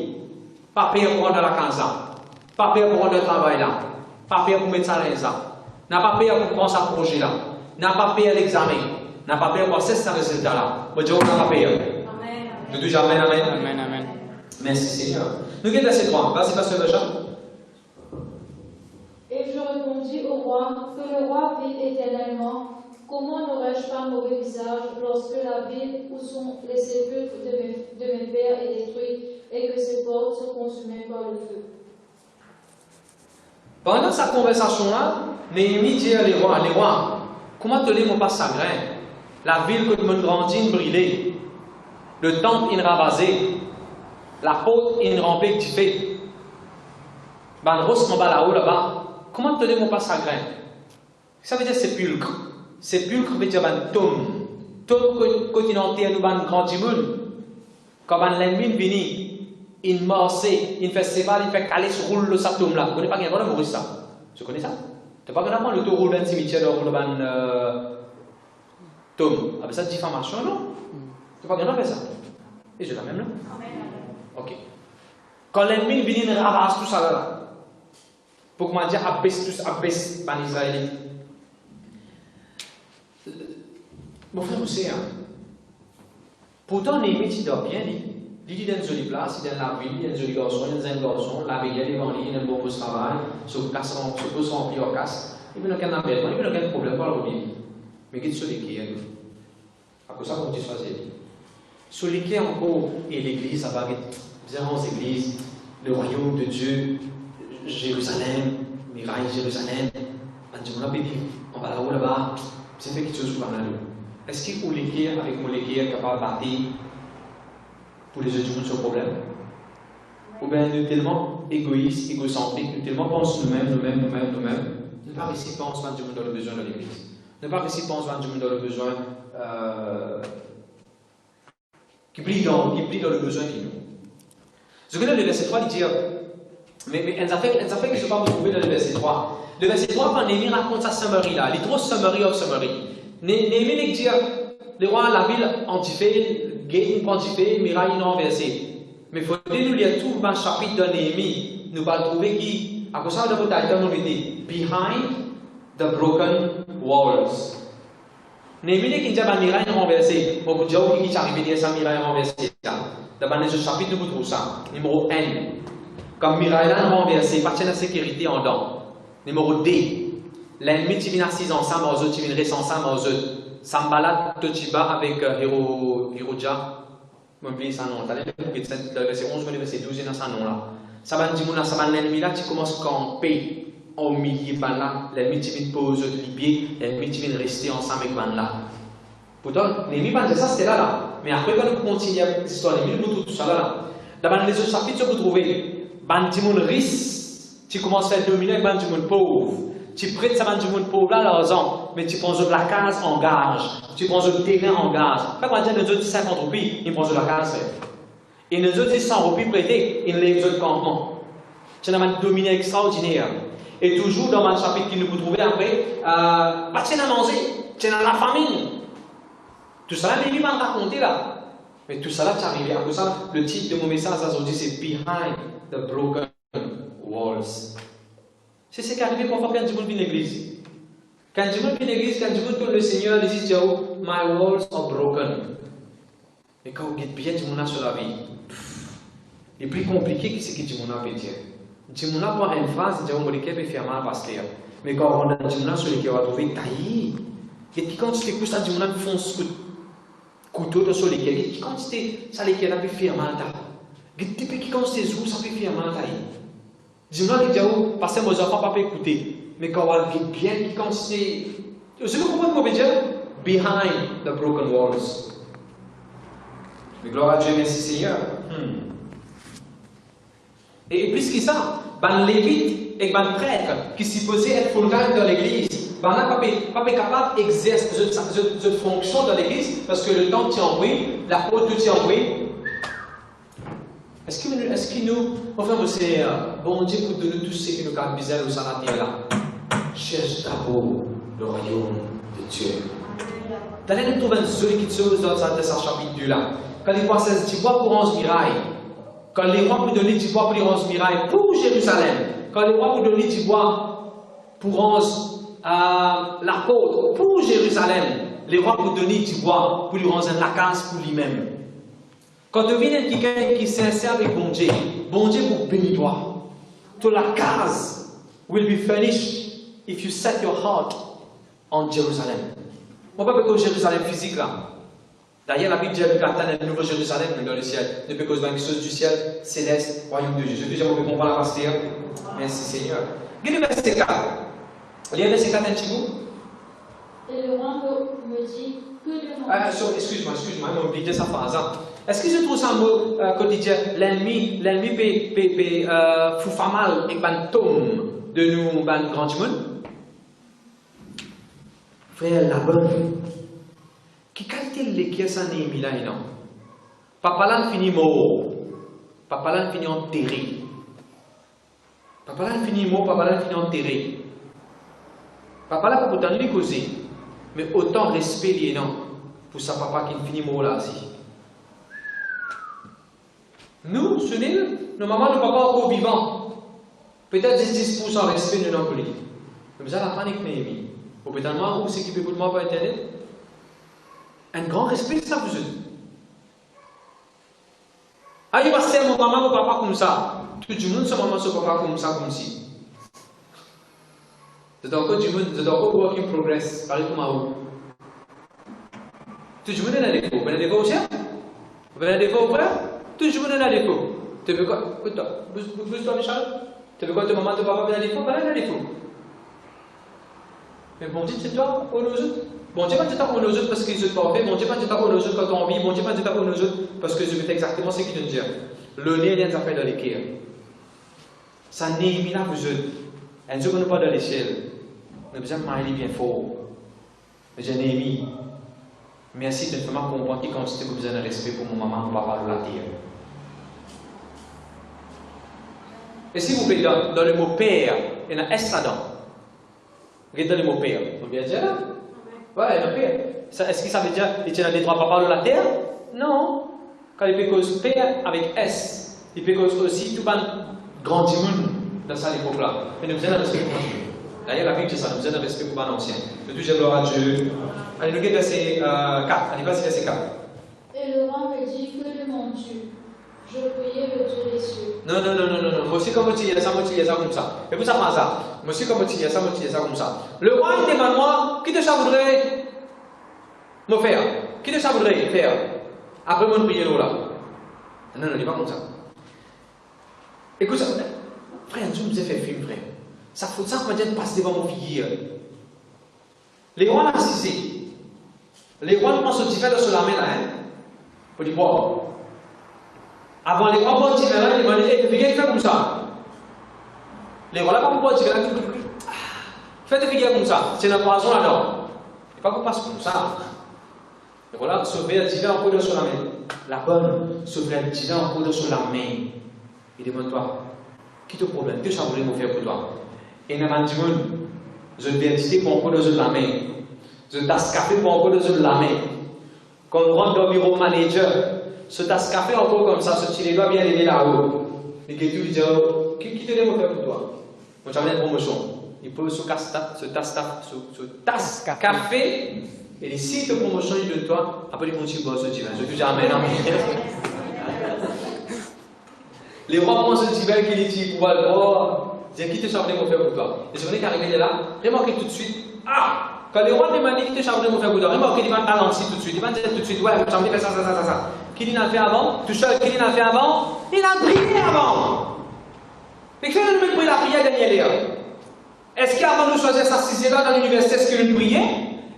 Speaker 2: Pas pire pour rentrer dans la casa. Pas peur pour rendre le travail là. Pas peur pour mettre ça là. N'a pas peur pour prendre sa projet là. N'a pas peur l'examen. N'a pas peur pour avoir ce résultat là. Bon Dieu, on n'a pas peur. Amen. Nous disons Amen. Merci Seigneur. Nous regardons ces 3. Vas-y, pasteur Jean.
Speaker 3: Et je répondis au roi que le roi vit éternellement. Comment n'aurais-je pas mauvais visage lorsque la ville où sont les sépulcres de mes pères est détruite et que ses portes sont consumées par le feu?
Speaker 2: Pendant sa conversation-là, Néhémie dit à les rois, comment te l'est pas chagrin? La ville que nous grandit brûlée, le temple est ravasé, L'apôtre, il remplit du fait. Ben, rose en bas là-haut, là-bas. Comment te dire mon passe à grain? Ça veut dire sépulcre. Sépulcre veut dire ben tombe. Tombe continental nous ben grand dimoun. Quand ben l'ennemi vient, il morce, il fait séparer, il fait caler sur roule le sa tombe là. Vous connaissez pas bien mourir ça? Tu connais ça? Tu n'as pas vraiment le tour roule d'un cimetière dans le tombe. Avec ça diffamation non? Tu n'as pas bien fait ça? Et je l'ai même là. Ok. Quand l'ennemi vient, il ramasse tout ça là. Pour comment dire, abaisse les Israélites. Mon frère aussi, pourtant, Néhémie, il dort bien, il dit dans une jolie place, il est dans la ville, il est un joli garçon, il est un garçon, la veille, il est devant lui, il a un bon poste de travail, se pose remplir en casse, il n'y a aucun embêtement, il n'y a aucun problème pour la vie. Mais il est sur l'équerre. À cause de ça, on dit choisir. Sur l'équerre, encore, et l'église, ça va être différentes églises, le royaume de Dieu, Jérusalem, miraille Jérusalem, on va là-haut, là-bas, c'est fait quelque chose pour là-haut. Est-ce qu'il y a l'équerre avec mon équerre capable de bâtir pour les autres du monde sur le problème? Ou bien nous sommes tellement égoïstes, égocentriques, nous tellement pensons nous-mêmes, ne pas réussir à penser du monde dans le besoin de l'église. Ne pas réussir à penser du monde dans le besoin qui plie dans le besoin qui nous. Je connais le verset 3, il dit, mais elles ont fait que je ne vais pas vous trouver dans le verset 3. Le verset 3, quand Néhémie raconte sa summary là, il est trop summary of summary. Néhémie dit, le roi la ville antifée, gagne antifée, miraille non versé. Mais il faut nous lire tout le chapitre de Néhémie, nous allons trouver qui, à cause de votre titre, nous dit, Behind the Broken Walls. Néhémie qui dit, miraille renversée. Beaucoup de gens qui sont arrivés à dire ça, miraille renversée. Dans le chapitre, nous trouvons ça. Numéro N. Comme miraille renversée, partie de la sécurité en dedans. Numéro D. L'ennemi qui vient assis ensemble, aux autres qui viennent rester ensemble, aux autres. Sambala Tochiba avec Hiroja. Je vais oublier son nom. Le verset 11, le verset 12, il y a son nom là. Ça va dire, ça va l'ennemi là, tu commences à camper au milieu de là. L'ennemi qui vient poser les pieds, l'ennemi qui vient rester ensemble avec là. Pourtant, l'ennemi va dire ça, c'était là. Mais après, quand nous continuons l'histoire, l'ennemi nous trouve tout ça là. Dans les autres chapitres, vous trouvez, Bandimoun risque, tu commences à faire dominer avec Bandimoun pauvre. Tu prêtes ça Bandimoun pauvre là, l'argent, mais tu prends de la case en gage. Tu prends le terrain en gage. Pas quand dire, nous autres 50 roupies, ils prennent de la case. Et nous autres 100 roupies prêtées, ils les autres campements. C'est un dominé extraordinaire. Et toujours dans le chapitre que nous pouvons trouver après, tu as mangé, tu as la famine. Tout ça, l'ennemi m'a raconté là. Mais tout ça là, tu es arrivé. À cause de ça, le titre de mon message aujourd'hui, c'est Behind the Broken Walls. C'est ce qui est arrivé parfois quand du monde vient l'église. Quand du monde vient l'église, quand du monde que le Seigneur dit, My walls are broken. Mais quand vous êtes bien du monde sur la vie, c'est plus compliqué que ce que du monde peut dire. Du monde a une phrase, il dit, on va faire mal parce que. Mais quand on a du monde sur lequel on va trouver taillé, et puis quand tu écoutes ça, du monde fonce couteau sur lesquels, et puis quand ça les a pu faire mal taillé. Et puis quand c'est où, ça peut faire mal taillé. Dis-moi que Dieu, parce que mes enfants ne peuvent pas écouter. Mais quand on vit bien, quand c'est. Vous comprenez ce qu'on veut dire? Behind the broken walls. Mais gloire à Dieu, merci Seigneur. Et plus que ça, les lévites et les prêtres qui supposaient être full-time dans l'église, ne sont pas capables d'exercer cette fonction dans l'église parce que le temps tient envoyé, l'apôtre tient envoyé. Est-ce que nous, enfin, c'est bon Dieu pour donner tout ce qui nous a bizarre au Salatia là? Cherche d'abord le royaume de Dieu. D'ailleurs, nous trouvons une jolie chose dans ce chapitre 2 là. Quand il passe du bois pour 11 mirailles, quand les rois vous donnent du bois pour les 11 mirailles pour Jérusalem, quand les rois vous donnent du bois pour 11 l'apôtre pour Jérusalem, les rois vous donnent du bois pour lui rendre la case pour lui-même. Quand tu viens quelqu'un qui s'insère avec bon Dieu pour bénir toi. Toute la case will be finished if you set your heart on Jerusalem. On ne peut pas que Jérusalem physique là. D'ailleurs, la Bible dit que le nouveau Jérusalem dans le ciel. Ne peut que quelque chose du ciel céleste, royaume de Dieu. Je déjà vous comprendre la pasteur. Merci Seigneur. Regardez le verset 4. Lisez le verset 4 un petit bout.
Speaker 3: Et le roi me dit,
Speaker 2: Excuse-moi, il m'a oublié sa phrase. Hein. Est-ce que je trouve ça un mot quotidien? L'ennemi peut faire mal avec un tome de nous, un grand monde? Frère, la bonne. Qui qualité l'équipe ça n'est mis là, non? Papa là finit mort. Papa là finit enterré. Papa là finit mort, papa là finit enterré. Papa là pour autant lui causer. Mais autant respect lié non pour sa papa qui finit mort là aussi. Nous, nos mamans, nos papas encore vivants. Peut-être 10% respect de nos collègues. Mais vous avez la panique, Néhémie. Ou peut-être moi, où c'est qui peut pour moi par Internet? Un grand respect, ça vous êtes. Ah, il va se faire mon maman, mon papa comme ça. Tout le monde, son maman, son papa comme ça, comme si. C'est encore du monde, c'est encore work in progress. Pareil comme à vous. Tout le monde a des défauts. Vous avez des défauts aussi? Vous avez des défauts, frère? Tout le monde a des défauts. Tu veux quoi? Écoute-toi. Bouge-toi, Michel. Tu veux quoi? Ta maman, ton papa, a des défauts? Ben, il a des défauts. Mais bon Dieu, c'est toi, on nous autres. Bon Dieu, pas de t'avoir aux autres parce qu'ils sont parfaits. Bon Dieu, pas de t'avoir aux autres quand on vit. Bon Dieu, pas de t'avoir aux autres parce que je vais exactement ce qu'il te dit. Le nez, il y a des affaires dans l'équerre. Ça n'est pas là, vous êtes. Un jour, on n'est pas dans l'échelle. On a besoin de m'aller bien fort. Mais j'ai Néhémie. Merci de me faire comprendre qu'il consiste que besoin de respect pour mon maman, mon papa, de la terre. Et s'il vous plaît, dans le mot père, il y a un S là-dedans. Regardez le mot père. Vous bien dire là? Ouais, il y a un père. Est-ce que ça veut dire qu'il y a des trois papas de la terre? Non. Quand il peut cause père avec S, il peut cause aussi tout un grand monde dans cette époque-là. Mais nous avons un respect pour Dieu. D'ailleurs, la Bible dit ça, nous avons un respect pour l'ancien. De toujours gloire à Dieu. Allez, nous regardons verset 4. Allez, vas-y, verset 4.
Speaker 3: Et le roi me dit que de mon Dieu, je priais le Dieu des cieux.
Speaker 2: Non. Moi aussi, comme tu dis ça comme ça. Et vous savez ça. Moi aussi, comme tu dis ça comme ça. Le roi, il demande moi, qui te ça voudrait me faire? Qui te ça voudrait faire? Après, moi, prier là. Non, il n'est pas comme ça. Écoute ça. Frère, Dieu nous a fait film, frère. Ça faut ça qu'on vient de passer devant mon fille. Les rois l'ont assisté. Les rois ne pensent au divin sur la main là, hein. Pour dire, bon. Avant les rois, bon, divin là, ils demandaient, tu fais faire comme ça. Les rois là, pas pour divin là, faites faire comme ça. C'est un poison là, non. Et pas qu'on passe comme ça. Les rois là, sauver le divin en sur la main. La bonne, sauver le divin en sur la main. Il demande-toi, qui te problème? Que ça voulait me faire pour toi? Et il m'a dit, je vais dire pour encore de la main. Je tasse café pour encore de la main. Quand on rentre dans le bureau manager, ce tasse café encore comme ça, ce petit doigt bien levé là-haut. Et que tu lui dis, qui te demande faire pour toi? Moi, j'avais une promotion. Il peut se tasse café. Et les sites de promotion, il donne toi. Après, il continue à se dire, je te dis, amen. Les rois pensent au divin qui dit, pour le voir. Dis qui te charge de me faire pour toi. Et je venais qu'arriver là, remarquez tout de suite. Ah! Quand les rois demandent qui te charge de me faire pour toi, remarquez, il va ralentir tout de suite. Il va dire tout de suite, ouais, je vais faire ça. Qui l'a fait avant? Tout seul, qui l'a fait avant? Il a prié avant. Et qui ne peut prier la prière Daniel? Est-ce qu'avant de choisir sa sixième dans l'université, est-ce qu'il priait?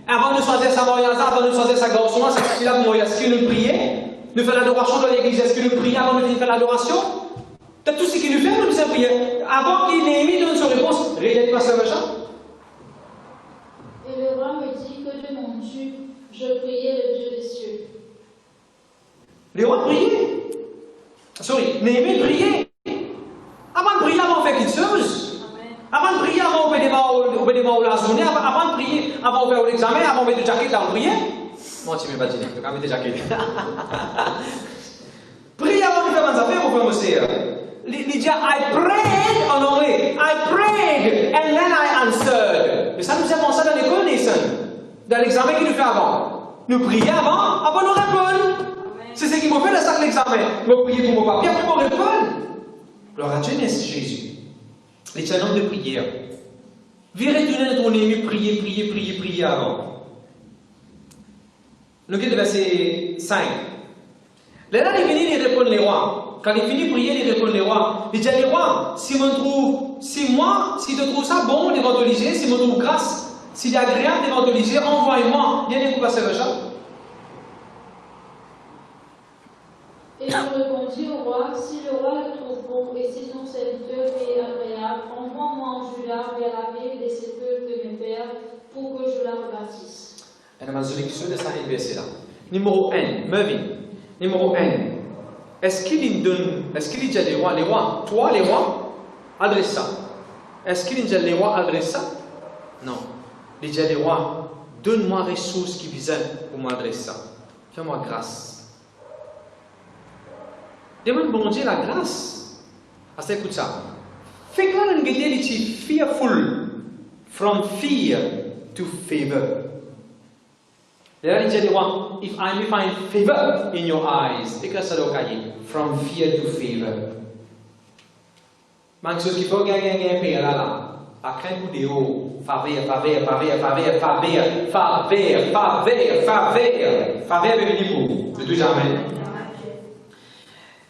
Speaker 2: Avant de choisir sa mariage, avant de choisir sa garçon, est-ce qu'il a prié? Est-ce qu'il priait? De faire l'adoration dans l'église, est-ce qu'il priait avant de faire l'adoration? Tout ce qu'il nous fait, nous faisons prier. Avant qu'il ait mis donne son réponse, réellement pas ça, machin.
Speaker 3: Et le roi me dit que de mon Dieu, je priais le Dieu des cieux.
Speaker 2: Les rois priaient. Néhémie priait. Avant de prier, avant de faire quelque chose. Avant de prier, avant de faire des mains la journée. Avant de prier, avant de faire l'examen, avant de mettre le jacket, on priait. Moi, tu ne m'as pas dit, tu vas mettre le jacket. Priez avant de faire mes affaires, mon frère, monsieur. Il dit, I prayed en anglais. I prayed and then I answered. Mais ça nous avons ça dans l'école, Nathan. Dans l'examen qu'il nous fait avant. Nous prions avant nous répondre. C'est ce qui m'a fait dans ça l'examen. Nous prions pour mon papier, après nous répondre. Gloire à Dieu, merci Jésus. Les challenges de prière. Virez tout notre ennemi, priez avant. Nous regardons le verset 5. Là, il finit de répondre les rois. Quand il finit de prier, il répond les rois. Il dit à les rois, si tu trouves ça bon d'évangéliser, si je trouve grâce, s'il est agréable d'évangéliser, envoie-moi. Il y a des coups à ce
Speaker 3: Et je répondis au roi, si le roi le trouve bon et si ton serviteur est agréable, envoie-moi en Juda vers la ville des sépulcres de mes pères pour que je la rebâtisse.
Speaker 2: En dan zul ik zo de zijn verset là. Numéro 1, Mervyn. Numéro 1. Est-ce qu'il dit à les rois, toi les rois, adresse ça. Est-ce qu'il dit à les rois, adresse ça? Non. Il dit à les rois, donne-moi ressources qui visent pour m'adresser ça. Fais-moi grâce. Demande bon Dieu la grâce. Parce que écoute ça. Fais quoi l'anglais dit fearful, from fear to favor. Là, il dit à les rois, if I may find favor in your eyes, écris ça dans le cahier. From fear to favor. Quelque chose qu'il faut gagner là. À craindre de haut. Faveur avec l'hypo. De tout jamais.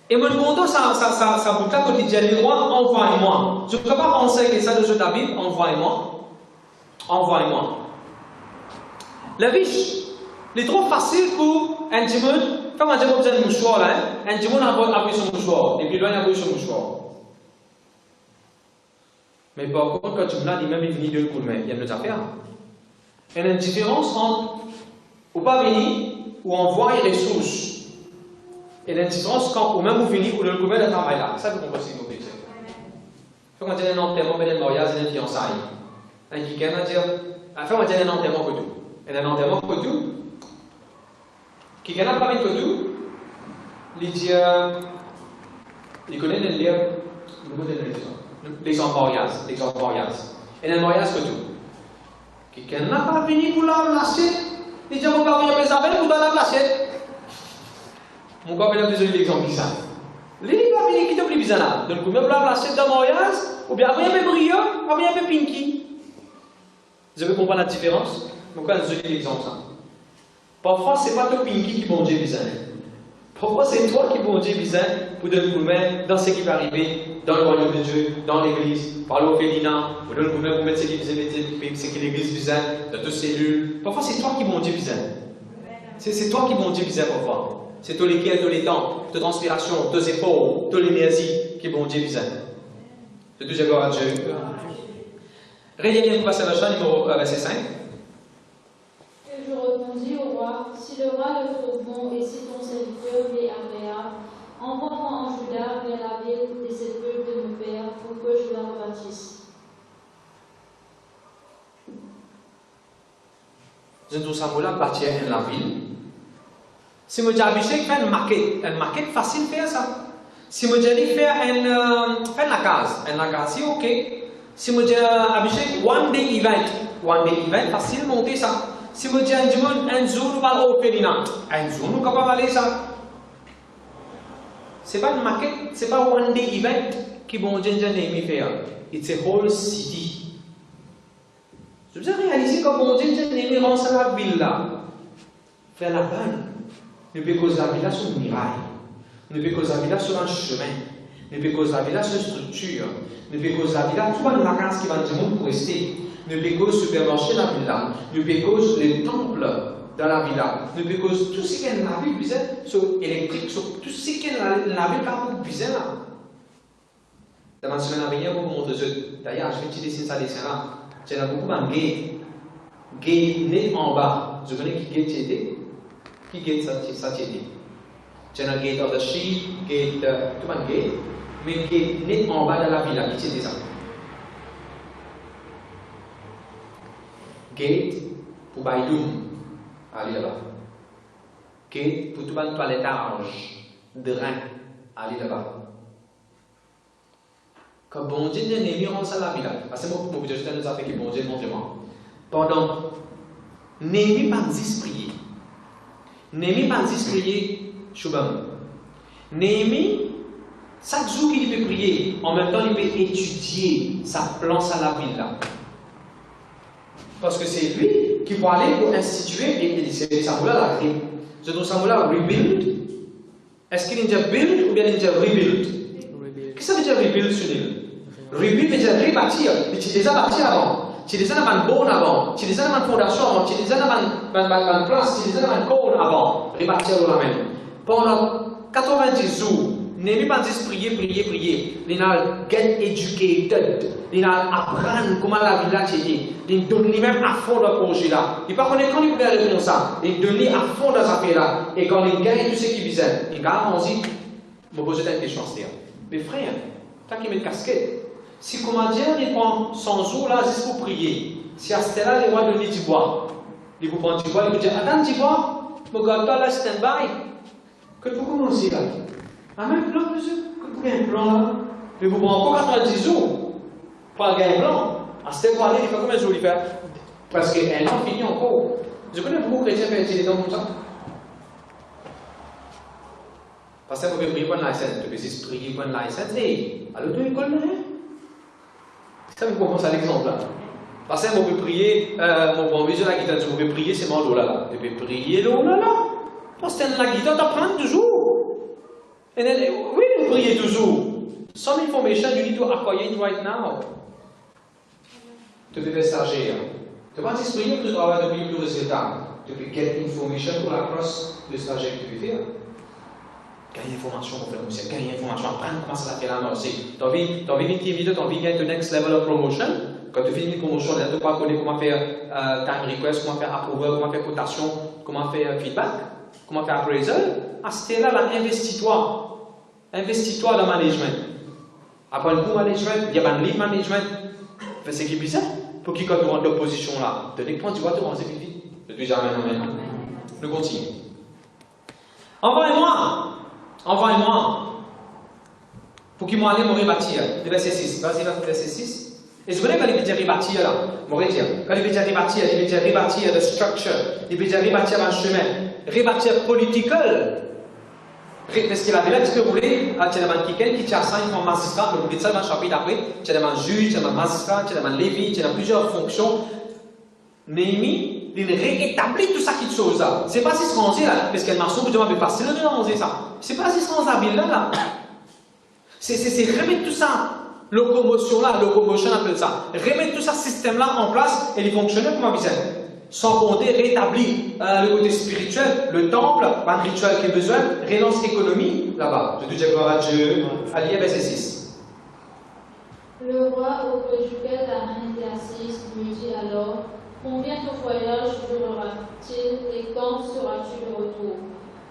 Speaker 2: Et mon content, ça boucle là quand il dit à les rois, envoie-moi. Je ne peux pas penser que ça de la Bible, envoie-moi. Envoie-moi. La riche. Il est trop facile pour un dimanche. Fais moi dire que vous avez un mouchoir là. Un dimanche a pris son mouchoir. Et puis loin a pris son mouchoir. Mais par contre, quand tu me l'as dit, même il vient de coup de main, il y a une affaire. Il y a une différence entre ou pas venir ou envoyer les ressources. Il y a une différence quand ou même vous venez ou le coup de main de travail là. Ça vous comprenez ce que vous faites. Faut qu'on dise un enterrement, un mariage, une fiançaille. Un qui vient dire, faut qu'on dise un enterrement que tout. Et un enterrement que tout. Qui n'a pas vu que tout, il dit, il connaît le lien, les mariages. Et le mariage que tout. Qui n'a pas venu pour la l'assiette, il dit, mon père, il y a des appels pour la l'assiette. Mon père, il a besoin d'exemple ça. Il n'est pas venu qui te prie bizarre là. Donc, même pour la l'assiette d'un mariage, ou bien après, il y a un brillant, après, il y a un pinky. Je veux comprendre la différence. Donc, quand je dis l'exemple ça. Parfois, ce n'est pas ton pinky qui bon Dieu besoin. Parfois, c'est toi qui bon Dieu besoin pour donner le coup de main dans ce qui va arriver dans le royaume de Dieu, dans l'église, par l'orphelinat, pour donner le coup de main pour mettre ce que l'église besoin, dans toutes ces cellules. Parfois, c'est toi qui bon Dieu besoin. C'est toi qui bon Dieu besoin parfois. C'est tous les pieds, tous les temps, toute transpiration, tous les épaules, toute l'énergie qui bon Dieu besoin. De tout gloire à Dieu. Regardez bien, passer à la chaîne numéro verset 5.
Speaker 3: Je répondis au roi, si le roi le trouve bon et si ton serviteur lui est agréable, envoie-moi en Juda vers la ville des sépulcres de mes pères pour que je la rebâtisse.
Speaker 2: Je dois savoir bâtir la ville. Si je dis à Abhishek, faire une maquette facile faire ça. Si je dis faire la case, c'est ok. Si je dis à Abhishek, one day event, facile monter ça. Si vous dites un jour, nous allons au Périna. Un jour, nous ne pouvons pas aller ça. Ce n'est pas une maquette, ce n'est pas un one day event qui vont dire faire. It's a whole city. Je vous ai réalisé que bon Dieu rend ça la ville là. Faire la bonne. Ne peut causer la ville là sur une muraille. Ne peut causer la ville là sur un chemin. Ne peut causer la ville là sur une structure. Ne peut causer la ville là, tout le vacances qui va dire pour rester. Ne pécose supermarché la villa, ne pécose les temples dans la villa, ne pécose tout ce qu'elle n'a vu sur électrique, sur tout ce qu'elle n'a vu pas pour bizarre là. Dans la semaine à venir, vous montrer d'ailleurs, je vais te dessiner ça dessin là. Il y en a beaucoup de gate né en bas. Je connais qui gate c'était? Qui gate ça c'était? Il y en a gate of the sheep, gate, tout le monde gate, mais gate né en bas de la villa, qui c'était ça? Gate pour Baïdoum, allez là-bas. Gate pour tout le toilettage, drain, allez là-bas. Quand bon Dieu n'est mis en salle à la ville, parce que moi, je nous a fait que bon Dieu montre-moi. Pendant, n'aimez pas prier. N'aimez pas prier, Choubam. N'aimez, chaque jour qu'il peut prier, en même temps il peut étudier sa plan à la ville là. Parce que c'est lui qui va aller pour instituer, et c'est Samuel la clé. Je dois Samuel rebuild. Est-ce qu'il dit build ou bien il dit rebuild? Qu'est-ce que ça veut dire rebuild sur l'île? Rebuild veut dire rebâtir. Mais tu déjà bâti avant. Tu déjà dans une bonne avant. Tu déjà dans une fondation avant. Tu déjà dans une place. Tu déjà dans une cône avant. Rebâtir le même. Pendant 90 jours. N'est pas juste prier, prier, prier. Il a get educated. Il a apprendre comment la vie là est. Il donne lui-même à fond dans le projet là. Il pas connaître quand il peut répondre ça. Il donne à fond dans sa affaire là. Et quand il gagne tout ce qu'il visait, il gagne, on dit, je vais poser une question. Mais frère, t'as qui met casquette. Si comment dire, il prend 100 jours là juste pour prier. Si à ce là, il va donner du bois. Il vous prend du bois, il vous dit, attends du bois, me garde pas là, stand-by. Que vous commencez là. Ah, même plan, monsieur, que vous avez un plan là. Mais vous prenez encore 90 jours pour gagner un plan. À ce moment-là, il fait combien de jours il fait? Parce qu'un an finit encore. Je connais beaucoup de chrétiens qui font des dons comme ça. Parce que vous pouvez prier pour une licence. Vous pouvez juste prier pour une licence. Et à l'auto-école, non? Ça me commence à l'exemple là. Parce que vous pouvez prier, mon bon vision la guitare, vous pouvez prier, c'est mon dos là. Vous pouvez prier l'eau là. Parce que la guitare, t'apprends toujours. And then, oui, vous priez toujours. Some information you need to acquire it right now. Tu peux s'agir. Tu vas juste prier pour avoir de plus résultats. Tu peux get information pour la crosse de stagiaire que tu peux faire. Gagner information pour faire aussi. Gagner information, apprendre comment ça fait la mort aussi. Tu as envie d'intimidate, tu as envie de gagner le next level of promotion. Quand tu finis une promotion, tu ne pas connaître comment faire time request, comment faire approval, comment faire cotation, comment faire feedback, comment faire appraisal. À ce là, investis-toi. Investis-toi dans le management. Après un coup management, il y a un lead management. Fais ce qui est bizarre. Pour qui quand tu rentres dans position là, donnez point, tu vois, tu rentres vite vite. Je dis jamais, amen. Nous continuons. Envoyez-moi. Pour qu'il m'aille m'aurait bâti. Le verset 6. Vas-y, verset 6. Et je connais quand il veut dire rebâtir là. M'aurait dit. Quand il veut dire rebâtir, il veut dire rebâtir the structure. Il veut dire rebâtir un chemin. Rebâtir political. Parce qu'il avait là, parce que vous voulez, tu as quelqu'un qui tient ça, il fait un magistrat, vous voulez ça dans le chapitre après, tu as un juge, tu as un magistrat, tu as un lévi, tu as plusieurs fonctions. Néhémie, il rétablit tout ça qui te chose là. C'est pas si se ranger là, parce qu'elle marche sur le mais facile de ranger ça. C'est pas si se ranger habile là. C'est remettre tout ça, locomotion là, locomotion appelle ça. Remettre tout ça, système là en place et il fonctionne comme un business. Sans compter rétablir le côté spirituel, le temple, un rituel qui a besoin, relance l'économie, là-bas. Je te dis gloire à Dieu. Allez, verset 6.
Speaker 3: Le roi auprès duquel la reine était assise lui dit alors, combien ton voyage durera-t-il et quand seras-tu de retour?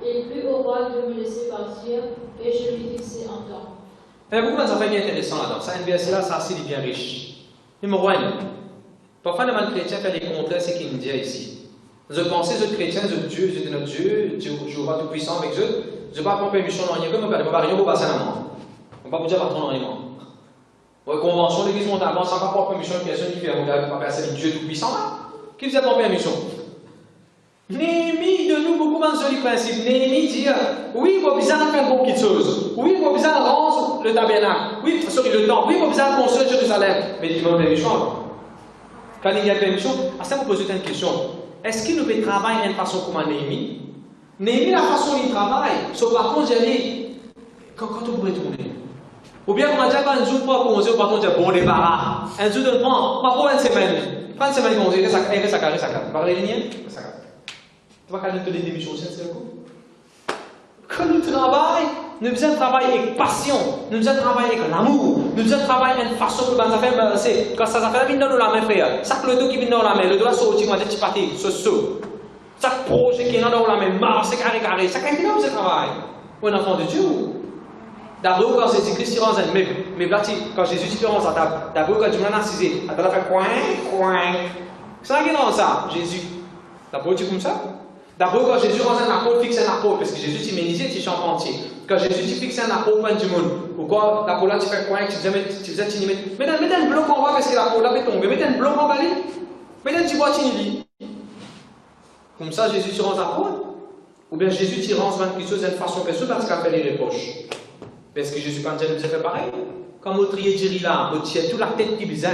Speaker 3: Il plut au roi de me laisser partir et je lui fixai un temps.
Speaker 2: Il y a beaucoup d'affaires bien intéressantes là-dedans. Ça, NBS là, ça, c'est bien riche. Numéro 1. Parfois, les chrétiens font des contrats, c'est qu'il me dit ici. Je pensais, les chrétiens, Dieu, je notre Dieu, Jéhovah tout-puissant avec eux. Je ne vais pas prendre permission dans rien, comme on ne peut pas rien au bassin à moi. On ne va pas vous dire pas ton rien. La convention de l'église mondiale, ça ne va pas prendre permission de personne qui fait un regard, pas passer Dieu tout-puissant là. Qui vous a pas permission? Néhémie de nous beaucoup dans ce principe. Néhémie dit oui, il va besoin de faire beaucoup de choses. Oui, il va besoin de rendre le tabernacle. Oui, le temple. Oui, il va besoin de construire Jérusalem. Mais il demande permission. Quand il y a permission, à ça vous posez une question. Est-ce qu'il nous fait travailler d'une façon comme Néhémie? Néhémie, la façon dont il travaille, sauf par contre, j'ai dit, quand on pourrait tourner. Ou bien, on a déjà pas un jour pour commencer, par contre, j'ai bon débarras. Un jour de prendre, pas pour une semaine. Pas une semaine, on dirait ça, ça carré. Parlez les liens? Tu vas calmer toutes les démissions, c'est un coup. Quand nous travaillons, nous devons travailler avec passion, nous devons travailler avec l'amour, nous devons travailler d'une façon que ça fait, c'est quand ça fait dans la main, frère. Chaque le dos qui vient dans la main, le doigt sorti, on a des petits pâtés, chaque projet qui est dans la main, marche, c'est carré, chaque qui dans ce travail. Ou un enfant de Dieu. D'abord, quand Jésus-Christ rend un mais quand Jésus rend sa table, d'abord, quand Dieu l'a assisé, elle a fait coin. C'est qui rend ça, Jésus. D'abord, tu comme ça? D'abord, quand Jésus rend un apôtre, fixe un apôtre, parce que Jésus t'immunisait, tu chantes entier. Quand Jésus tu fixes un apôtre, pas du monde. Ou quoi, l'apôtre là, tu fais quoi? Tu faisais t'inhimer. Mets un bloc en bas parce que l'apôtre là peut tomber. Mets un bloc en bas, mets un petit boîtier t'inhimer. Comme ça, Jésus tu rend apôtre. Ou bien Jésus tu rend 20 quelque chose d'une façon perçue parce qu'il a fait les reproches. Parce que Jésus, quand Dieu nous a fait pareil, quand vous triez Jéri là, vous tirez toute la tête qui besoin.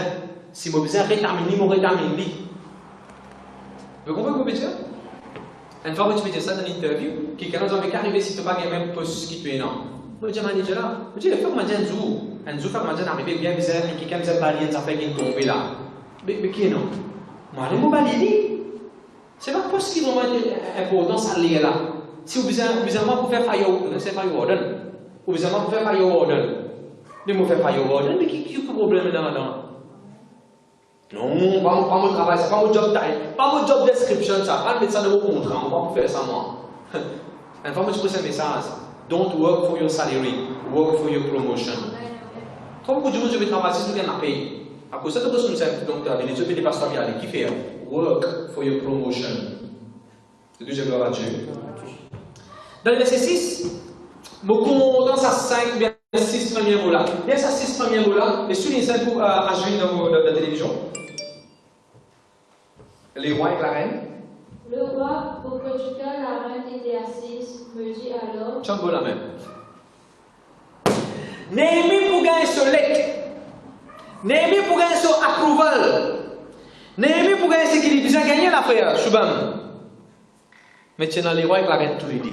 Speaker 2: Si vous besoin rétaminer, vous rétaminer. Vous comprenez ce que je veux dire? Une fois que tu fais ça dans l'interview, quelqu'un nous avait arrivé si tu n'as pas le même poste qui tu es non. Je dis, manager là, je dis, il faut que je dise un jour, faut que je arrive bien bizarre, et quelqu'un me dit, balayer, ça fait qu'il tombe là. Mais qui est non? Moi, je vais me balayer. C'est pas poste qui est vraiment important, ça l'est là. Si vous besoin pour faire fire warden, vous besoin pour faire fire warden. Mais vous faire fire warden, mais qui est le problème là-dedans? Non, pas mon travail, c'est pas mon job time, pas mon job description, ça. Pas le médecin de vos contrats, on va pas faire ça moi. Une fois que je pose un message, don't work for your salary, work for your promotion. Trop beaucoup de gens, je vais travailler sur un pays. À cause de ça, nous sommes donc avec les autres des pasteurs qui fait work for your promotion. C'est tout, je gloire à Dieu. Dans le verset 6, beaucoup dans sa 5 ou bien 6 premiers mots là. Bien ça 6 premiers mots là, et soulignez ça pour ajouter dans la télévision. Les rois et la reine.
Speaker 3: Le roi, auprès duquel la reine était assise, me dit alors.
Speaker 2: Chante la même. Néhémie pour gagner ce lec. Néhémie pour gagner ce approval. Néhémie pour gagner ce qu'il a déjà gagné la frère, Shubham. Maintenant, les rois et la reine, tout les dit.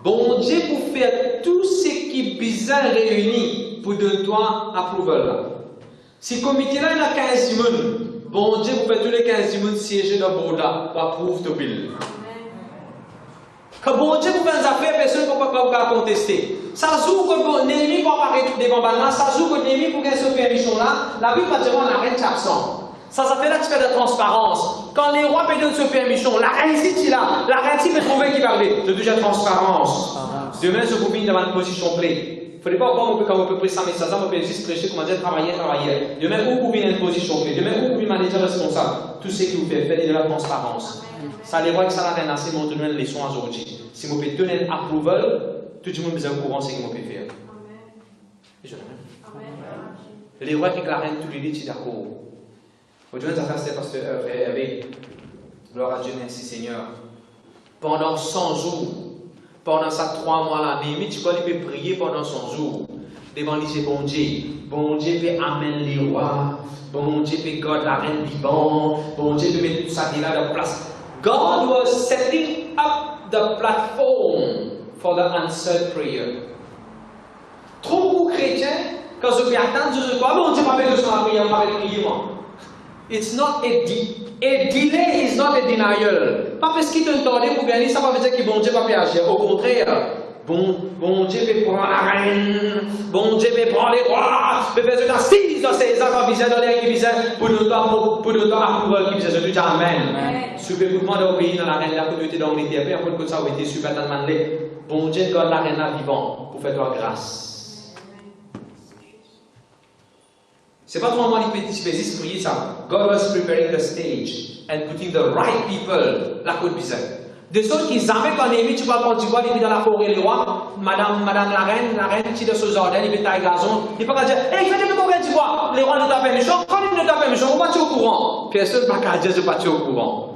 Speaker 2: Bon Dieu pour faire tout ce qui est bizarre réuni pour donner toi approval. Si le comité là, il y a 15 personnes. Bon Dieu pour faire tous les 15 personnes siéger dans le board là pour approuver ton bill. Quand bon Dieu pour faire des affaires, personne ne peut pas contester. Ça joue que Néhémie va apparaître devant là, ça joue que Néhémie pour gagner ce permission là, la Bible va dire la reine est absente. Ça fait là que tu fais de transparence. Quand les rois donnent ce permission, la reine est là, la reine peut trouver qui parle. C'est déjà transparence. Demain, je vous mets dans une position clé. Il ne faudrait pas encore quand on peut prêcher ça, mais ça, on peut juste prêcher, comment dire, travailler. Demain, vous pouvez une position clé. Demain, vous pouvez manager responsable. Tout ce que vous faites, faites de la transparence. Ça, les rois que ça la reine, c'est mon donner une leçon aujourd'hui. Si vous pouvez donner un approval, tout le monde est au courant de ce que vous pouvez faire. Les rois qui la reine, tous les deux, sont d'accord. Aujourd'hui, ça c'est parce que, avec gloire à Dieu, merci Seigneur. Pendant 100 jours, pendant ces 3 mois-là, Néhémie, tu peux prier pendant 100 jours. Devant lui, bon Dieu. Bon Dieu peut amener les rois. Bon Dieu peut garder la reine Liban. Bon Dieu peut mettre tout ça là de place. God was setting up the platform for the answered prayer. Trop beaucoup de chrétiens, quand je peux attendre, je dis, bon Dieu, pas besoin de la prière, pas besoin de prier, moi. It's not a delay is not a denial. Pas parce qu'il te tordait pour gagner, ça ne veut pas dire que bon Dieu va pas agir. Au contraire, bon Dieu peut prendre la reine, bon Dieu peut prendre les rois, peut faire ce assise dans ces enfants bizarres, dans les bizarres, pour nous approuvrir qui bizarre. Je dis Amen. Si vous pouvez vous demander au pays dans la reine, là, que tu étais dans l'éternité, après que ça a été super dans le monde, bon Dieu garde la reine là vivant pour faire toi grâce. C'est pas trop moi qui peux prier ça. God was preparing the stage and putting the right people là côté bizarre. De sorte qu'ils avaient quand Néhémie, tu vas quand tu vois, il est dans la forêt les rois, madame la reine qui est dans ce jardin, il est taille gazon, il peut pas dire, hey, faites de combien tu vois, les rois ne tapent méchant, quand ils ne tapent méchant, on va au courant. Personne ne va pas dire, je ne suis pas au courant.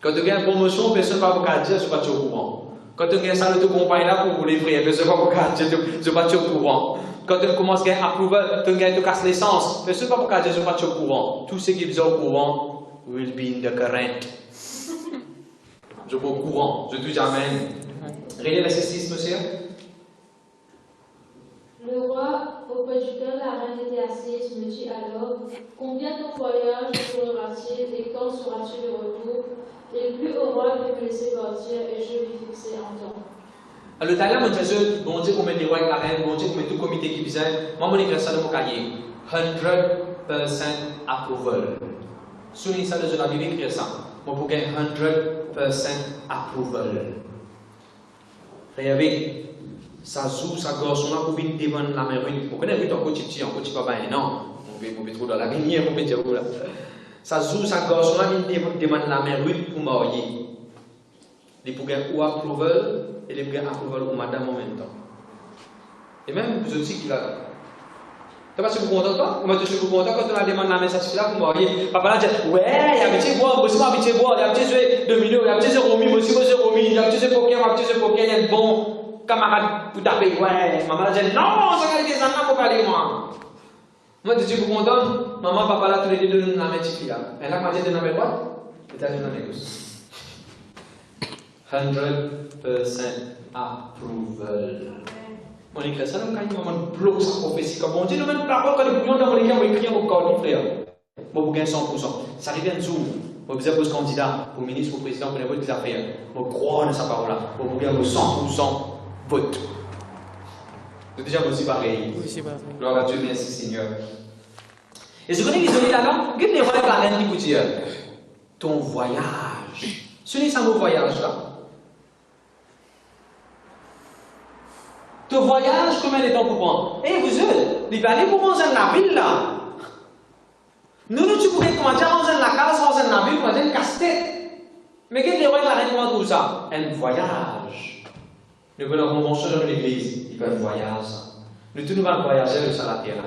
Speaker 2: Quand tu gagnes une promotion, personne ne va pas dire, je ne suis pas au courant. Quand tu gagnes ça, tu compagnes là pour les frères, personne ne va pas dire, je ne suis pas au courant. Quand tu commences à gagner approval, tu casses l'essence. Mais ce n'est pas pour que je ne sois pas au courant. Tout ce qui est au courant will be in the current. Je suis au courant. Je dis Amen. Réveillez verset 6, monsieur.
Speaker 3: Le roi, auprès duquel la reine était assise, me dit alors, combien ton voyage durera-t-il et quand sera-t-il de retour? Il plut au roi de me laisser partir et je lui fixai un temps.
Speaker 2: Le tailleur me disait, bon Dieu, pour mettre les rois avec la reine, bon Dieu, pour mettre tout le comité qui vient, moi, mon écriture de mon cahier, 100% approval. Souligne ça dans la Bible, écrire ça. Moi, pour gagner 100% approval. Regardez, ça joue, ça gorge, on a pour venir devant la mer. Vous connaissez ton côté petit, un côté pas bien, non? On peut trop dans la lumière, on peut dire là. Ça joue, ça gorge, on a venir devant la mer pour marier. Il faut gagner ou approval. Et les gars approuvent au madame en même temps. Et même vous aussi qui l'a. Tu vas se vous contenter pas? Comment tu te contentes quand on a demandé la message là pour marier? Papa là dit ouais, il y a petit bois, il y a petit bois, il y a petit jeu de millions, il y a petit jeu romi, aussi jeu romi, il y a petit jeu poker, il y a petit jeu poker, il y a un bon camarade pour taper. Ouais, maman là dit non, ça va être des enfants pour parler moi. Moi tu es content? Maman, papa là tous les deux donnent la même petite fille là. Elle a dit de la même quoi? Elle a dit de la même chose. 100% approval. On écrit ça dans le moment de bloc sa prophétie. Comme on dit, nous même parole quand les bouillons dans les cas, on écrit au corps du frère. Bon, vous gagnez 100%. Ça arrive un jour. Vous avez pour ce candidat, pour ministre, pour président, pour n'importe quelle affaire. Vous croyez dans sa parole là. Vous pouvez avoir 100% vote. C'est déjà aussi pareil. Gloire à Dieu, merci Seigneur. Et ce qu'on est isolé là-dedans, regardez les rois de la reine qui vous dit ton voyage. Ce n'est pas mon voyage là. Ton voyage, combien de temps pour prendre? Eh, vous êtes, il va aller pour manger dans la ville là. Nous, tu pourrais commencer à manger dans la case, manger dans la ville, manger une casse-tête. Mais qu'est-ce que les rois de la reine comment tout ça? Un voyage. Nous venons convention dans l'église, il va un voyage. Nous tous nous allons voyager sur la terre.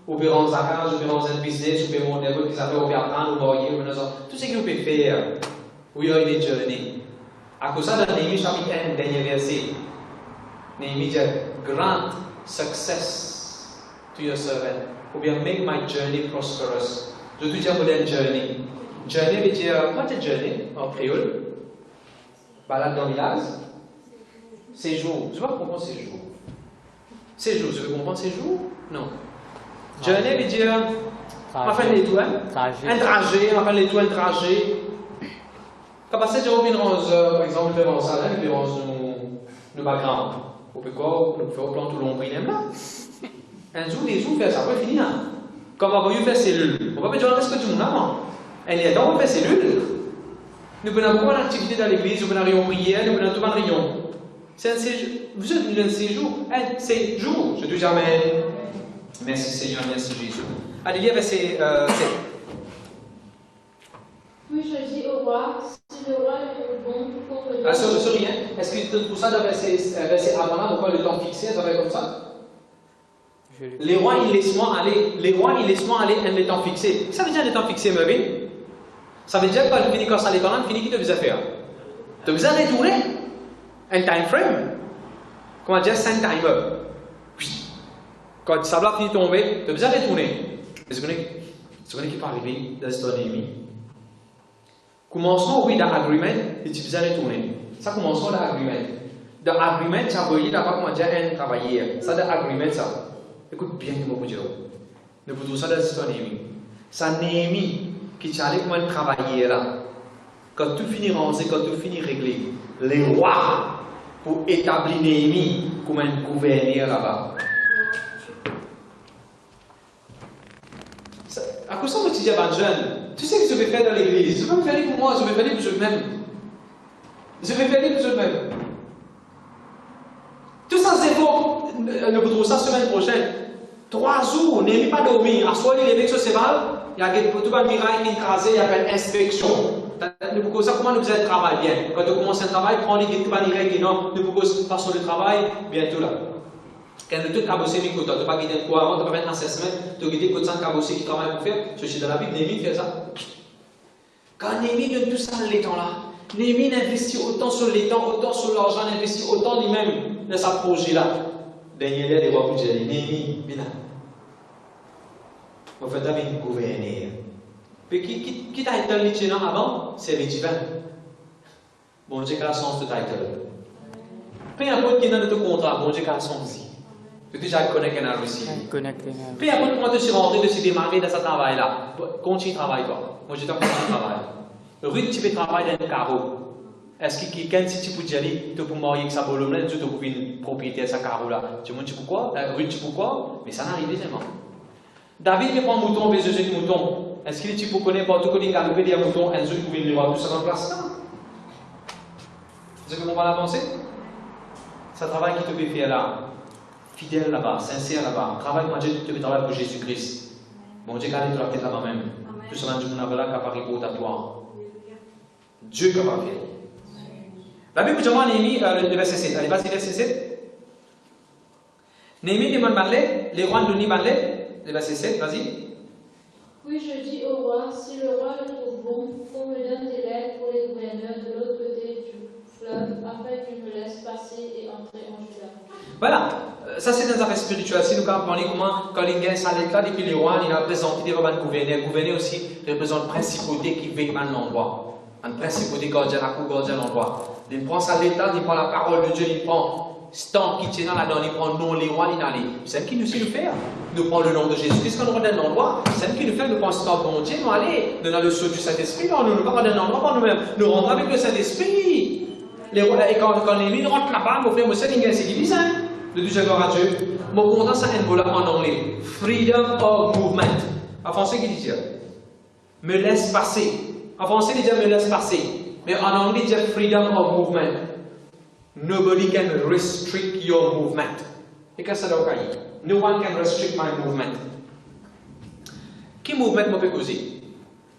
Speaker 2: Ou bien dans un cage, ou bien dans un business, ou bien dans n'importe quelle affaire, ou bien apprendre, ou marier, ou bien tout ce que vous pouvez faire. We are in a journey. À cause de Néhémie chapitre 1, dernier verset. Néhémie dit, grant success to your servant. Ou bien make my journey prosperous. Je dois dire modèle journey. Journey veut dire, quoi c'est journey en créole? Balade dans le village. Séjour. Je ne sais pas comprendre séjour. Séjour, je veux comprendre séjour? Non. Journey veut dire, on va faire l'étoile. Un trajet, on va faire l'étoile, un trajet. Quand passé, je reviens par exemple, je vais dans ça, je vais dans nos background. On peut quoi? On peut faire au plan tout l'ombre, là. Un jour, des jours, faire ça, après finir. Comme on va faire cellule. On va pas dire, qu'est-ce que tu m'as avant? Et il y a temps, on fait cellule. Nous pouvons avoir une activité dans l'église, nous pouvons aller en prière, nous pouvons tout en rayon. C'est un séjour. Vous êtes venu un séjour. Un séjour. Je dis jamais. Merci Seigneur, merci Jésus. Allez, lire verset 7.
Speaker 3: Puis je dis au roi, si le roi le trouve bon pour me
Speaker 2: Ah, sur rien. Est-ce que tout ça dans verset avant là, pourquoi le temps fixé, ça va être comme ça? Les rois, ils laissent-moi aller. Les rois, ils laissent-moi aller un temps fixé. Ça veut dire le temps fixé, Mervyn? Ça veut dire que quand tu finis comme ça, les temps là, tu finis qui te besoin faire? Tu as besoin de retourner un time frame. Comment dire, 5 timer. Quand le sable finit de tomber, tu as besoin de retourner. Est-ce qu'on est qui peut arriver dans cette année? Commencement, oui, dans l'agreement, et tu as besoin de retourner. Ça, commencement dans l'agreement. Dans l'agreement, tu as voyé d'abord comment dire un travailleur. Ça, dans l'agreement, ça. Écoute bien comment vous dire. Nous pouvons ça dans cette année. Ça, Néhémie, qui t'a allé comme un travailleur là. Quand tout finit rangé, quand tout finit réglé, les rois, pour établir Néhémie comme un gouverneur là-bas. À cause de ça, tu dis à jeune, tu sais ce que je vais faire dans l'église. Je vais me faire pour moi, je vais faire pour eux-mêmes. Je vais faire pour eux-mêmes. Tout ça, c'est bon. Nous retrouvons ça semaine prochaine. 3 jours, n'aimez pas dormir. À soi, il est avec ce séval, il y a tout un miracle qui est écrasé, il y a une inspection. Nous pouvons ça, comment nous faisons le travail bien. Quand on commence un travail, prends les tout un miracle qui non, nous pouvons façon de travail, bientôt là. Quand nous tout cabossé, tu n'as pas guidé quoi avant, tu n'as pas fait un assessment, tu as guidé de cabossé qui travaille pour faire. Ceci dans la Bible, Néhémie fait ça. Quand Néhémie donne tout ça dans les temps là, Néhémie investit autant sur les temps, autant sur l'argent, investit autant lui-même dans sa projet là. Dernier lieu, les rois pour dire, Néhémie, bien là. Vous faites un gouverneur. Puis qui t'a été le lieutenant avant, c'est le divin. Bon Dieu, quel sens de title. Peu importe qui est dans notre contrat, bon Dieu, quel sens. Tu déjà connais qu'elle a réussi. Peu importe comment tu es rentré, tu es démarré dans ce travail-là. Continue de travailler, toi. Moi, je t'en continue de travailler. Ruth, tu peux travailler dans un carreau. Est-ce que quelqu'un, si tu peux dire, tu peux marier avec sa volume là, tu peux une propriété de ce carreau-là. Tu me dis pourquoi? Ruth, tu pourquoi? Mais ça n'arrive jamais. David, il prend un mouton, il veut un mouton. Est-ce qu'il tu peux connaître, tu connais galopé des moutons, un jour, il pouvait le voir tout ça en place là? Est-ce que vous comprenez la pensée? C'est un travail qui te peut faire là. Fidèle là-bas, sincère là-bas. Travaille quand Dieu te fait travailler pour Jésus-Christ. Bon Dieu, garde la tête là-bas même. Tout ça, Dieu n'a pas là qu'à Paris pour ta toi. Dieu qui va faire. La Bible demande à Néhémie, le verset 7. Allez, vas-y, verset 7. Néhémie demande Banlé, les rois de Banlé, le verset 7, vas-y.
Speaker 3: Puis je dis au roi, si le roi le trouve bon, qu'on me donne des lettres pour les gouverneurs de l'autre côté du fleuve, afin qu'il me laisse passer et entrer en Juda.
Speaker 2: Voilà, ça c'est dans les affaires spirituelles. Si nous apprenons comment, quand il y a un état, et puis les rois, il a présenté devant le gouverneur. Le gouverneur aussi représente la principauté qui veille dans l'endroit. Une principauté gardien, la cour gardien l'endroit. Il prend ça l'état, il prend la parole de Dieu, il prend Stamp qui tient dans la donne, il prend le nom les rois, il a c'est qui nous sait nous faire. Nous prend le nom de Jésus-Christ quand nous rendons un endroit, c'est qui nous fait, nous prend stamp bon Dieu, nous aller, nous dans le saut du Saint-Esprit, nous ne pas rendre un endroit par nous-mêmes, nous rentrons avec le Saint-Esprit. Et quand les mines rentrent là-bas, mon frère, moi, c'est une divisé. Le Dieu, gloire à Dieu. Mon content, ça en anglais. Freedom of movement. En français, qui dit ça? Me laisse passer. En français, il dit me laisse passer. Mais en anglais, il dit freedom of movement. Nobody can restrict your movement. Et qu'est-ce que ça doit dire? No one can restrict my movement. Qui mouvement peut causer?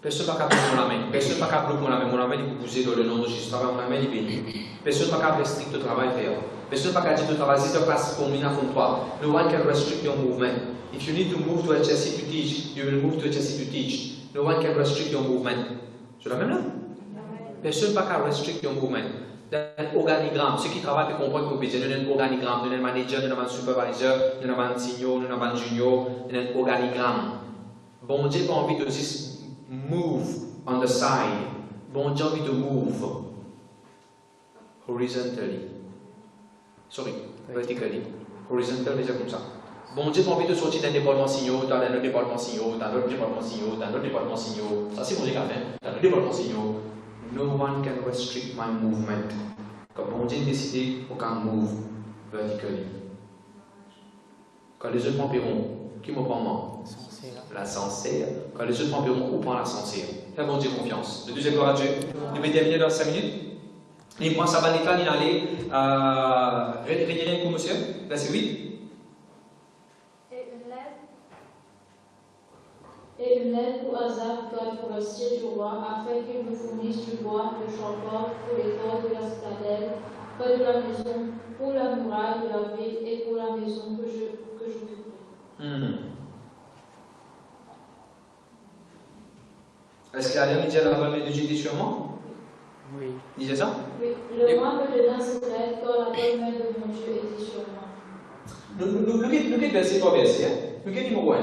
Speaker 2: Personne ne peut pas bloquer mon main. Personne ne peut pas bloquer mon main. Mon main, il peut bouger dans le nom de Jésus. Mon main, il est béni. Personne ne peut pas restricter le travail faire. Personne ne peut pas dire que le travail, c'est de place pour moi, pour toi. No one can restrict your movement. If you need to move to HSC to teach, you will move to HSC to teach. No one can restrict your movement. C'est la même là? Personne ne peut pas restrict your movement. Dans l'organigramme, ceux qui travaillent peuvent comprendre que vous avez un organigramme, vous avez un manager, vous avez un supervisor, vous avez un senior, vous avez un junior, vous avez un organigramme. Bon Dieu a envie de juste move on the side. Bon Dieu a envie de move horizontally. Sorry, vertically. Horizontal, c'est comme ça. Bon Dieu a envie de sortir d'un département signaux, dans un autre département signaux, dans l'autre département signaux, dans l'autre département signaux. Ça c'est bon Dieu qui a fait. Dans le département signaux. No one can restrict my movement. Quand bon Dieu décide, aucun move vertically. Quand les autres m'empiront, qui me prend moi? La censée. Quand les autres m'empiront, où prend la censée? Fais bon Dieu confiance. Le deuxième gloire à Dieu. Nous mettons terminer dans 5 minutes. Et moi, ça va l'état, il allait. Régnez pour monsieur. Verset 8.
Speaker 3: Et une lettre pour Hazar, pour le siège du roi, afin qu'il nous fournisse du bois, de champort pour les corps de la citadelle, près de la maison, pour la muraille de la ville et pour la maison que j'occuperai.
Speaker 2: Est-ce qu'il a l'air de dire la bonne de Dieu sur moi? Oui. Il disait ça?
Speaker 3: Oui. Le roi me donna cette lettre quand la bonne main de mon Dieu était sur moi.
Speaker 2: Look at verset 3 verset. Look at numéro 1.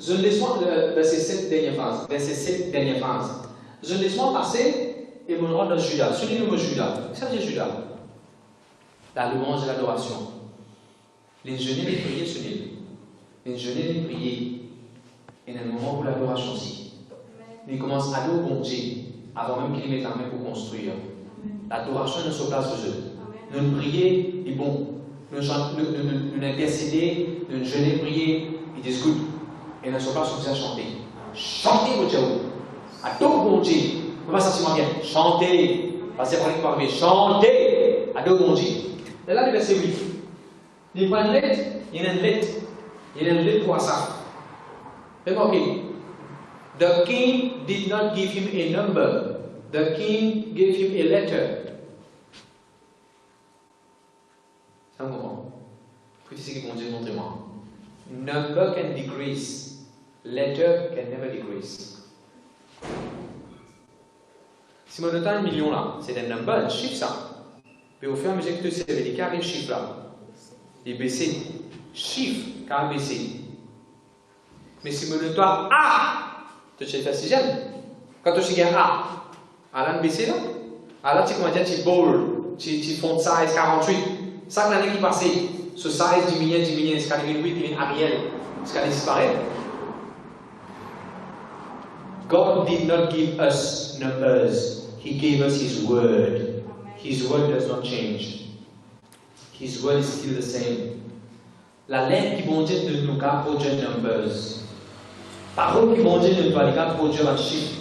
Speaker 2: Je ne laisse pas verset 7 dernière phrase. Verset 7 dernière phrase. Je ne laisse pas passer et me rendre dans Judas. Celui de Judas. Ça veut dire Judas. La louange et l'adoration. Les jeûner, les prier, celui. Les jeûner, les prier. Et dans le moment où l'adoration aussi. Il commence à louer bon Dieu avant même qu'il mette la main pour construire. L'adoration ne se place aux eux. Nous prier est bon. Nous intercéder, nous jeûner, prier, it is good. Et ne sont pas sous à chanter. Chantez votre Dieu. Adore bon Dieu. On va sentir bien. Chantez. Parce que c'est pas parler. Chantez. Adore bon Dieu. Et là, le verset 8. Il prend une lettre. Il y a une lettre. Il y a une lettre pour ça. Remarquez. The king did not give him a number. The king gave him a letter. Ça me comprend? Écoutez ce que bon Dieu montre-moi. Number can decrease. Letter can never decrease. Si mon notant 1 million là, c'est un number, un chiffre ça. Mais au fur et à mesure que tu sais, il y a des chiffres là. Il baissé. Chiffre, car baissé. Mais si mon notant A, tu sais faire 6e. Quand tu sais A, à l'an baissé là, à là tu commences à dire tu bold, tu font size 48. Ça, l'année qui passait, ce size diminue, ce qu'il y a 8, il y a Ariel, ce qu'il y a disparaît. God did not give us numbers, He gave us His word. His word does not change. His word is still the same. La lettre qui bon Dieu ne nous pas produire numbers. Parole qui bon Dieu ne nous pas produire un chiffre.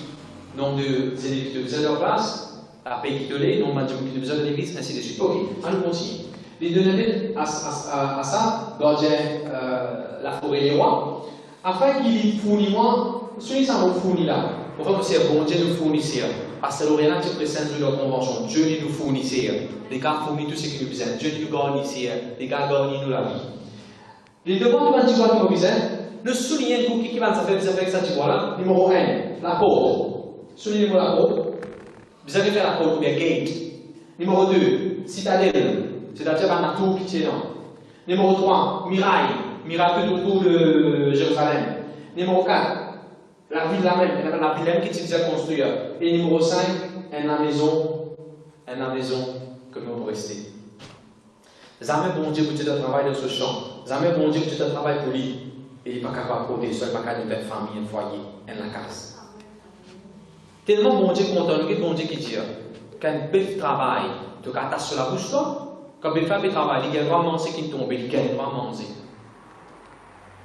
Speaker 2: Nom de élèves qui besoin de leur place, la paix qui te l'est, nom de besoin de l'église, ainsi de suite. Ok, allons continuer. Les donner à ça, dans la forêt des rois, afin qu'il fournisse moi, celui ça nous fournit là. Enfin, c'est bon Dieu nous fournissait. Parce que l'Orient est présent de la convention. Dieu nous fournissait. Les gars fournissent tout ce qu'il nous besoin. Dieu nous garnissait. Les gars garnissent nous la vie. Les demandes de l'antiquité qui nous besoin, nous soulignons pour qui va faire besoin avec ça, tu vois là. Numéro 1, la porte. Soulignez la porte. Vous avez fait la porte ou bien gate. Numéro 2, citadelle. C'est-à-dire un tour qui tient là. Numéro 3, miraille. Miracle autour de Jérusalem. Numéro 4, la ville la même qui est déjà construite. Et numéro 5, la maison que nous pouvons rester. Jamais bon Dieu pour tu travailles dans ce champ. Jamais bon Dieu pour tu travailles pour lui. Et il n'est pas capable de porter seul, pas capable de faire famille, un foyer, la case. Tellement bon Dieu content, le bon Dieu qui dit, quand un bel travail, tu as sur la bouche, quand il fait un travail, il gagne vraiment ce qui tombe, il gagne vraiment manger.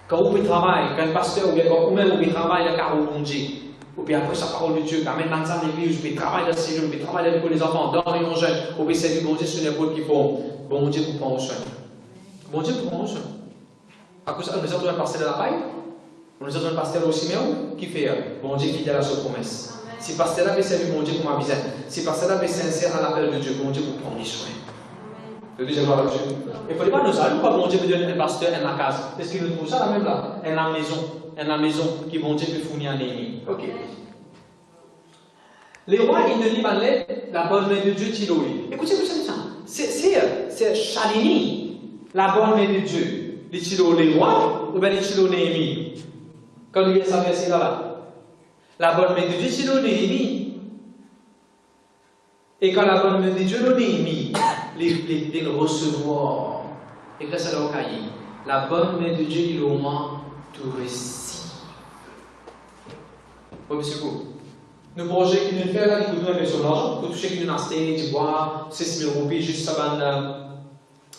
Speaker 2: Quand on travaille, quand un pasteur ou même on travaille dans le carreau bon Dieu, ou bien après sa parole de Dieu, quand même dans sa église, on travaille dans le Seigneur, on travaille avec les enfants, dans les jeunes, on peut servir bon Dieu sur l'épaule qui font. Bon Dieu vous prend au soin. Bon Dieu vous prend au soin. À cause de ça, nous avons un pasteur de la paille, nous avons un pasteur au Siméon qui fait bon Dieu fidèle à sa promesse. Si le pasteur là veut servir bon Dieu comme avisé, si le pasteur là veut sincère à l'appel de Dieu, bon Dieu vous prend les soins. Vous devez voir Dieu. Il ne faut pas nous saluer, pas bon Dieu veut donner un pasteur en la case. Est-ce qu'il nous trouve ça la même là? En la maison qui bon Dieu peut fournir un ennemi. Ok. Les rois, ils ne lisent pas la bonne main de Dieu Tiloï. Écoutez, ça. C'est Chalini, la bonne main de Dieu. Les Tilo les rois ou bien les Tilo Néhémie. Quand il y a ça verset là. La bonne main de Dieu Tilo Néhémie. Et quand la bonne main de Dieu Néhémie, les recevoir. Et grâce à leur cahier, la bonne main de Dieu, il au moins tout récit. Bon, monsieur Kou. Nous projets qui nous fait là, il coûte nous sur l'argent, pour toucher qui nous acheter, tu vois, 6 000 roupies, juste ça,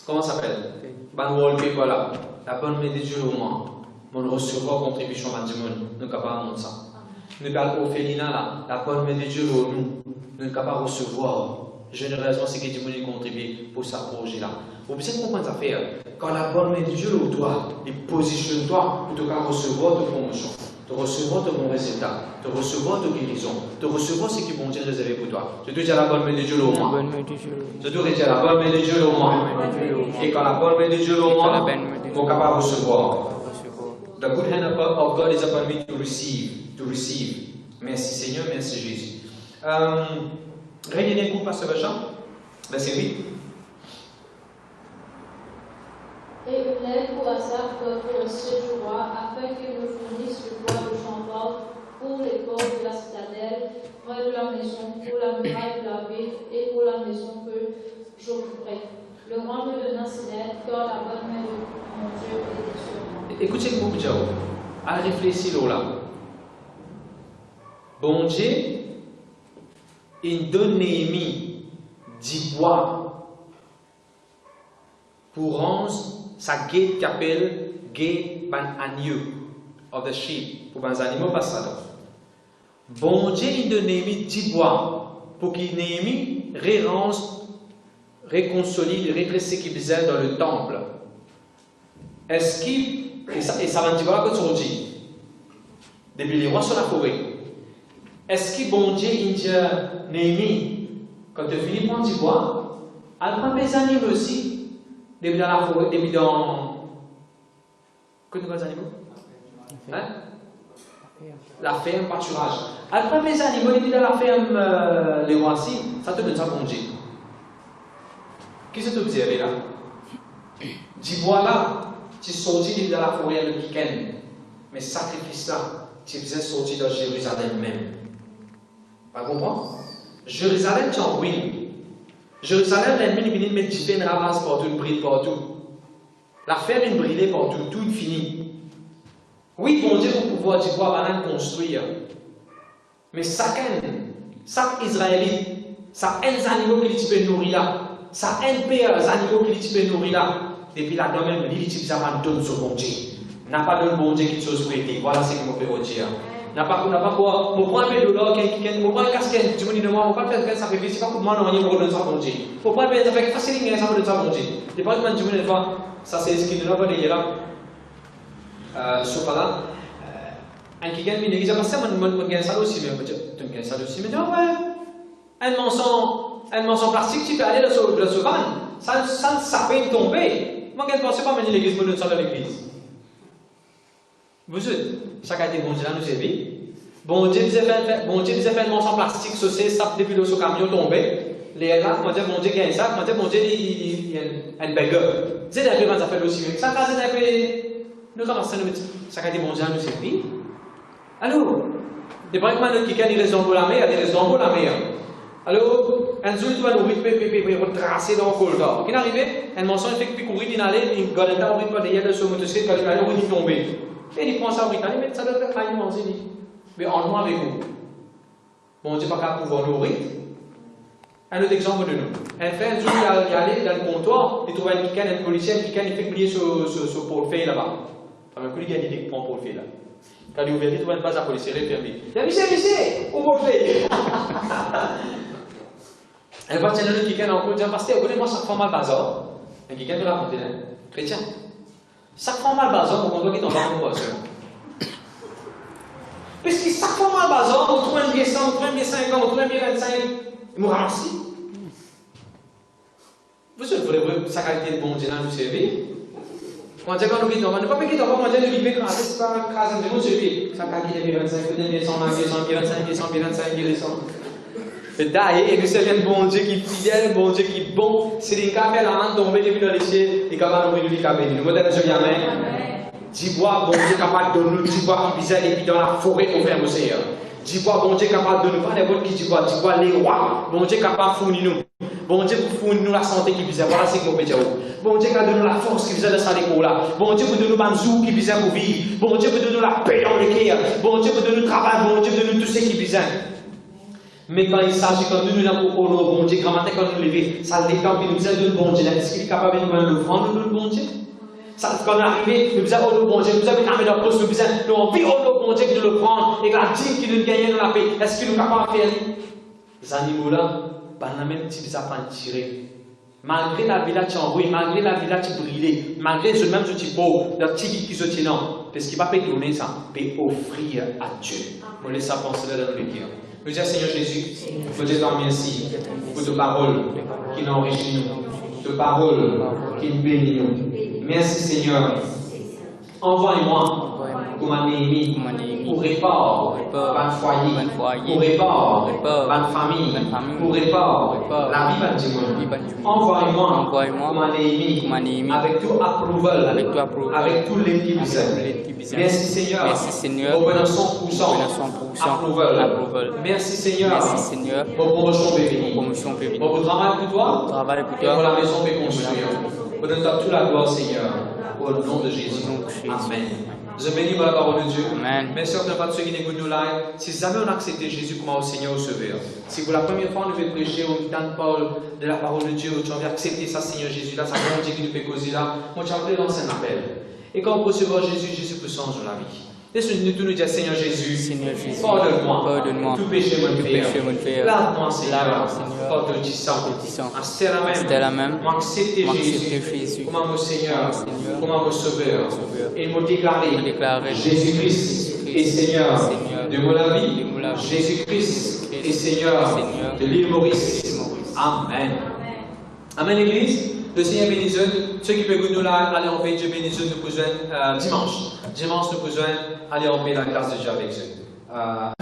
Speaker 2: comment ça s'appelle? Ban wallpaper là. La bonne main de Dieu au moins. Mon recevoir contribution à du monde, nous sommes capables de ça. Nous parlons au féminin là, la bonne main de Dieu au nous, nous sommes capables de recevoir. Généralement, c'est que du monde contribue pour ce projet là. Vous pouvez comprendre ça faire. Quand la bonne main de Dieu au toi, il positionne-toi pour te recevoir de promotion. De recevoir de bons résultats, de recevoir de guérison, de recevoir ce qui bon Dieu réservé pour toi. Je dois dire la bonne main de Dieu au moins. Je dois dire la bonne main de Dieu au moins. Et quand la bonne main de Dieu au moins, on est capable de recevoir. The good hand of God is upon me to receive. To receive. Merci Seigneur, merci Jésus. Regardez un coup, Pasteur Jean. Verset 8.
Speaker 3: Et une lettre pour Asaph, pour ce roi, afin qu'il me fournisse le bois de chanvre pour les portes de la citadelle, près de la maison, pour la muraille de la ville et pour la maison que j'occuperai. Le roi me donna ces lettres, car la bonne main de mon Dieu était sur moi.
Speaker 2: Écoutez le mot Dieu, à réfléchir là. Bon Dieu, il donne Néhémie 10 bois pour rendre sa gate qui appelle gate ban agneau of the sheep pour les animaux passados. Bon Dieu il donne Néhémie 10 bois pour qu'il Néhémie réconsolide, redresse ce qu'il faisait dans le temple. Est-ce qu'il et ça va dire voilà que tu dis depuis les rois sur la forêt. Est-ce que bon Dieu il dit Néhémie quand tu finis prendre 10 bois, elle prend les animaux aussi. Depuis dans la forêt, depuis dans. Que nous les animaux? Hein? La ferme, pâturage. Elle prend les animaux, depuis dans la ferme, les voici, ça te donne ça bon Dieu. Qu'est-ce que tu observes là? Dis voilà, tu sortis depuis dans la forêt le week-end, mais sacrifice là, tu faisais sortir de Jérusalem même. Vous comprenez? Jérusalem, tu en ruine. Jérusalem, l'ennemi est venu mettre du pain ramasse partout, une bride partout. La ferme est brûlée partout, tout est fini. Oui, bon Dieu, pour pouvoir du bois banane construire. Mais chaque Israélite, chaque animal qui peut nourrir là, chaque animal qui peut nourrir là, depuis la dame même, il utilise ça donne sur bon Dieu. N'a pas de bon Dieu qui chose prêtée. Voilà ce que je peux dire. N'a pas quoi, on prend un peu de l'or, on prend un casquette, tu me dis de moi, on va faire un sacrifice, pas pour moi, non, on va donner ça bon Dieu. On prend un peu avec facile, ça va donner ça bon Dieu. Les parents me disent une fois, ça c'est ce qui nous a donné là. Sauf là, un qui gagne, il dit, ah, ça, on gagne ça aussi, mais tu gagnes ça aussi, mais tu vois, ouais, un mensonge plastique, tu peux aller dans le van, ça peut tomber. Moi, je ne pense pas mener l'église, je donne ça dans l'église. Vous êtes, ça a été bon Dieu là nous aider. Bon Dieu nous a fait un mensonge plastique, ça depuis le camion tombé. Les là, moi dire bon Dieu gagne ça, moi dire bon Dieu il un beggar. C'est un peu quand ça fait aussi. Ça c'est un peu nous commençons ça a été bon Dieu nous aider. Alors, des fois que qui gagne des raisons pour la mer, des raisons pour la mer. Alors, un jour, tu vas nous retracer dans le corridor. Quand il est arrivé, un mensonge fait que puis courir, il allait, il gardait ta rythme derrière de son motocyclette, quand il allait, il est tombé. Et il prend sa rythme, il met ça dans le cas, il mange, il dit, mais en nous avec vous. Bon Dieu, pas qu'à pouvoir nourrir. Un autre exemple de nous. Un frère, un jour, il allait dans le comptoir, il trouve un week-end, un policier, il fait plier ce portefeuille là-bas. Enfin, un policier, il prend le portefeuille là. Quand il ouvre, il trouve une base à policier, il est fermé. Il dit, monsieur, où vous faites? Elle va tenir le week-end en cours, dire, pasteur, connaissez-moi, ça fait mal bazar. Un week-end de la montagne, chrétien. Ça fait mal bazar, pour qu'on doit quitter en bas de poisson. Parce que ça fait mal bazar, on trouve un bien 100, on trouve un bien 50, on trouve un bien 25, et nous ramassons. Vous savez, sa qualité de bon Dieu dans nous servir. Quand on nous quitte, on ne peut pas quitter, on va manger le bébé craser, c'est pas craser, mais nous servir. Sa qualité de 25, bien 100, bien 25, bien 100. Et nous savons un bon Dieu qui est fidèle, un bon Dieu qui est bon. C'est des cas qui la tomber depuis dans les cieux et capable d'ouvrir le cabane. Nous modèles de Amen. Dis-moi, bon Dieu capable de nous, dis-moi qui visait et puis dans la forêt qu'on fait au Seigneur. Dis-moi, bon Dieu capable de nous, pas n'importe qui dis-moi les rois. Bon Dieu capable de fournir nous. Bon Dieu pour fournir nous la santé qui visait. Voilà ce que nous pédions. Bon Dieu capable de nous la force qui visait de sa déco là. Bon Dieu pour donner nous banzou qui visait pour vivre. Bon Dieu pour donner nous la paix dans le cœur. Bon Dieu pour donner nous travail. Bon Dieu pour donner nous tout ce qui visait. Mais quand il s'agit, quand nous avons pour le bon Dieu, quand nous lever, ça dépend de nous dire de bon Dieu. Est-ce qu'il est capable de nous le prendre, le bon Dieu? Ça, quand on est arrivé, nous avons le bon Dieu, nous avons amené notre poste, nous avons envie de le bon Dieu de le prendre, et la dîme qui nous gagne dans la paix. Est-ce qu'il est capable de faire? Les animaux-là, pas la même type de tirer. Malgré la villa qui envoie, malgré la villa qui brille, malgré ce même petit pot, le petit qui se tient, parce qu'il ne va pas donner ça, mais offrir à Dieu. On laisse ça penser dans le cœur. Nous disons, Seigneur Jésus, nous disons merci pour tes paroles qui nous enrichissent, tes paroles qui nous bénissent. Merci Seigneur. Envoie-moi pour ma Néhémie, pour réparer mon foyer, pour réparer ma famille, pour réparer la vie du monde. Envoie-moi pour ma Néhémie, avec tout approval, avec tout l'équipe. Merci Seigneur, pour venir 100% approval. Merci Seigneur, pour promotion bénie, pour travail pour toi, et pour la maison que construire. Pour donner toute la gloire Seigneur, au nom de Jésus. Amen. Je bénis par la parole de Dieu. Amen. Mais certainement, ceux qui n'écoutent nous live, si jamais on a accepté Jésus comme Seigneur au Sauveur, si pour la première fois nous devons prêcher au temps de la parole de Dieu, tu as accepté ça, Seigneur Jésus, là, ça bon Dieu qui nous fait causer là, on t'a appelé dans un appel. Et quand on peut recevoir Jésus, Jésus peut changer la vie. Laisse-nous tous nous dire, Seigneur Jésus, pardonne-moi, tout péché mon frère, lave-moi Seigneur, par ton sang, à la même, m'accepter Jésus, comme mon Seigneur, comme mon Sauveur, et me déclarer, Jésus-Christ est Seigneur de mon vie, Jésus-Christ est Seigneur de l'île Maurice. Amen. Amen, Église. Le Seigneur bénisse ceux qui peuvent nous là, aller en paix, Dieu bénisse nous pour dimanche. Dimanche, nous pouvons aller en paix la grâce de Dieu avec eux.
Speaker 4: Oh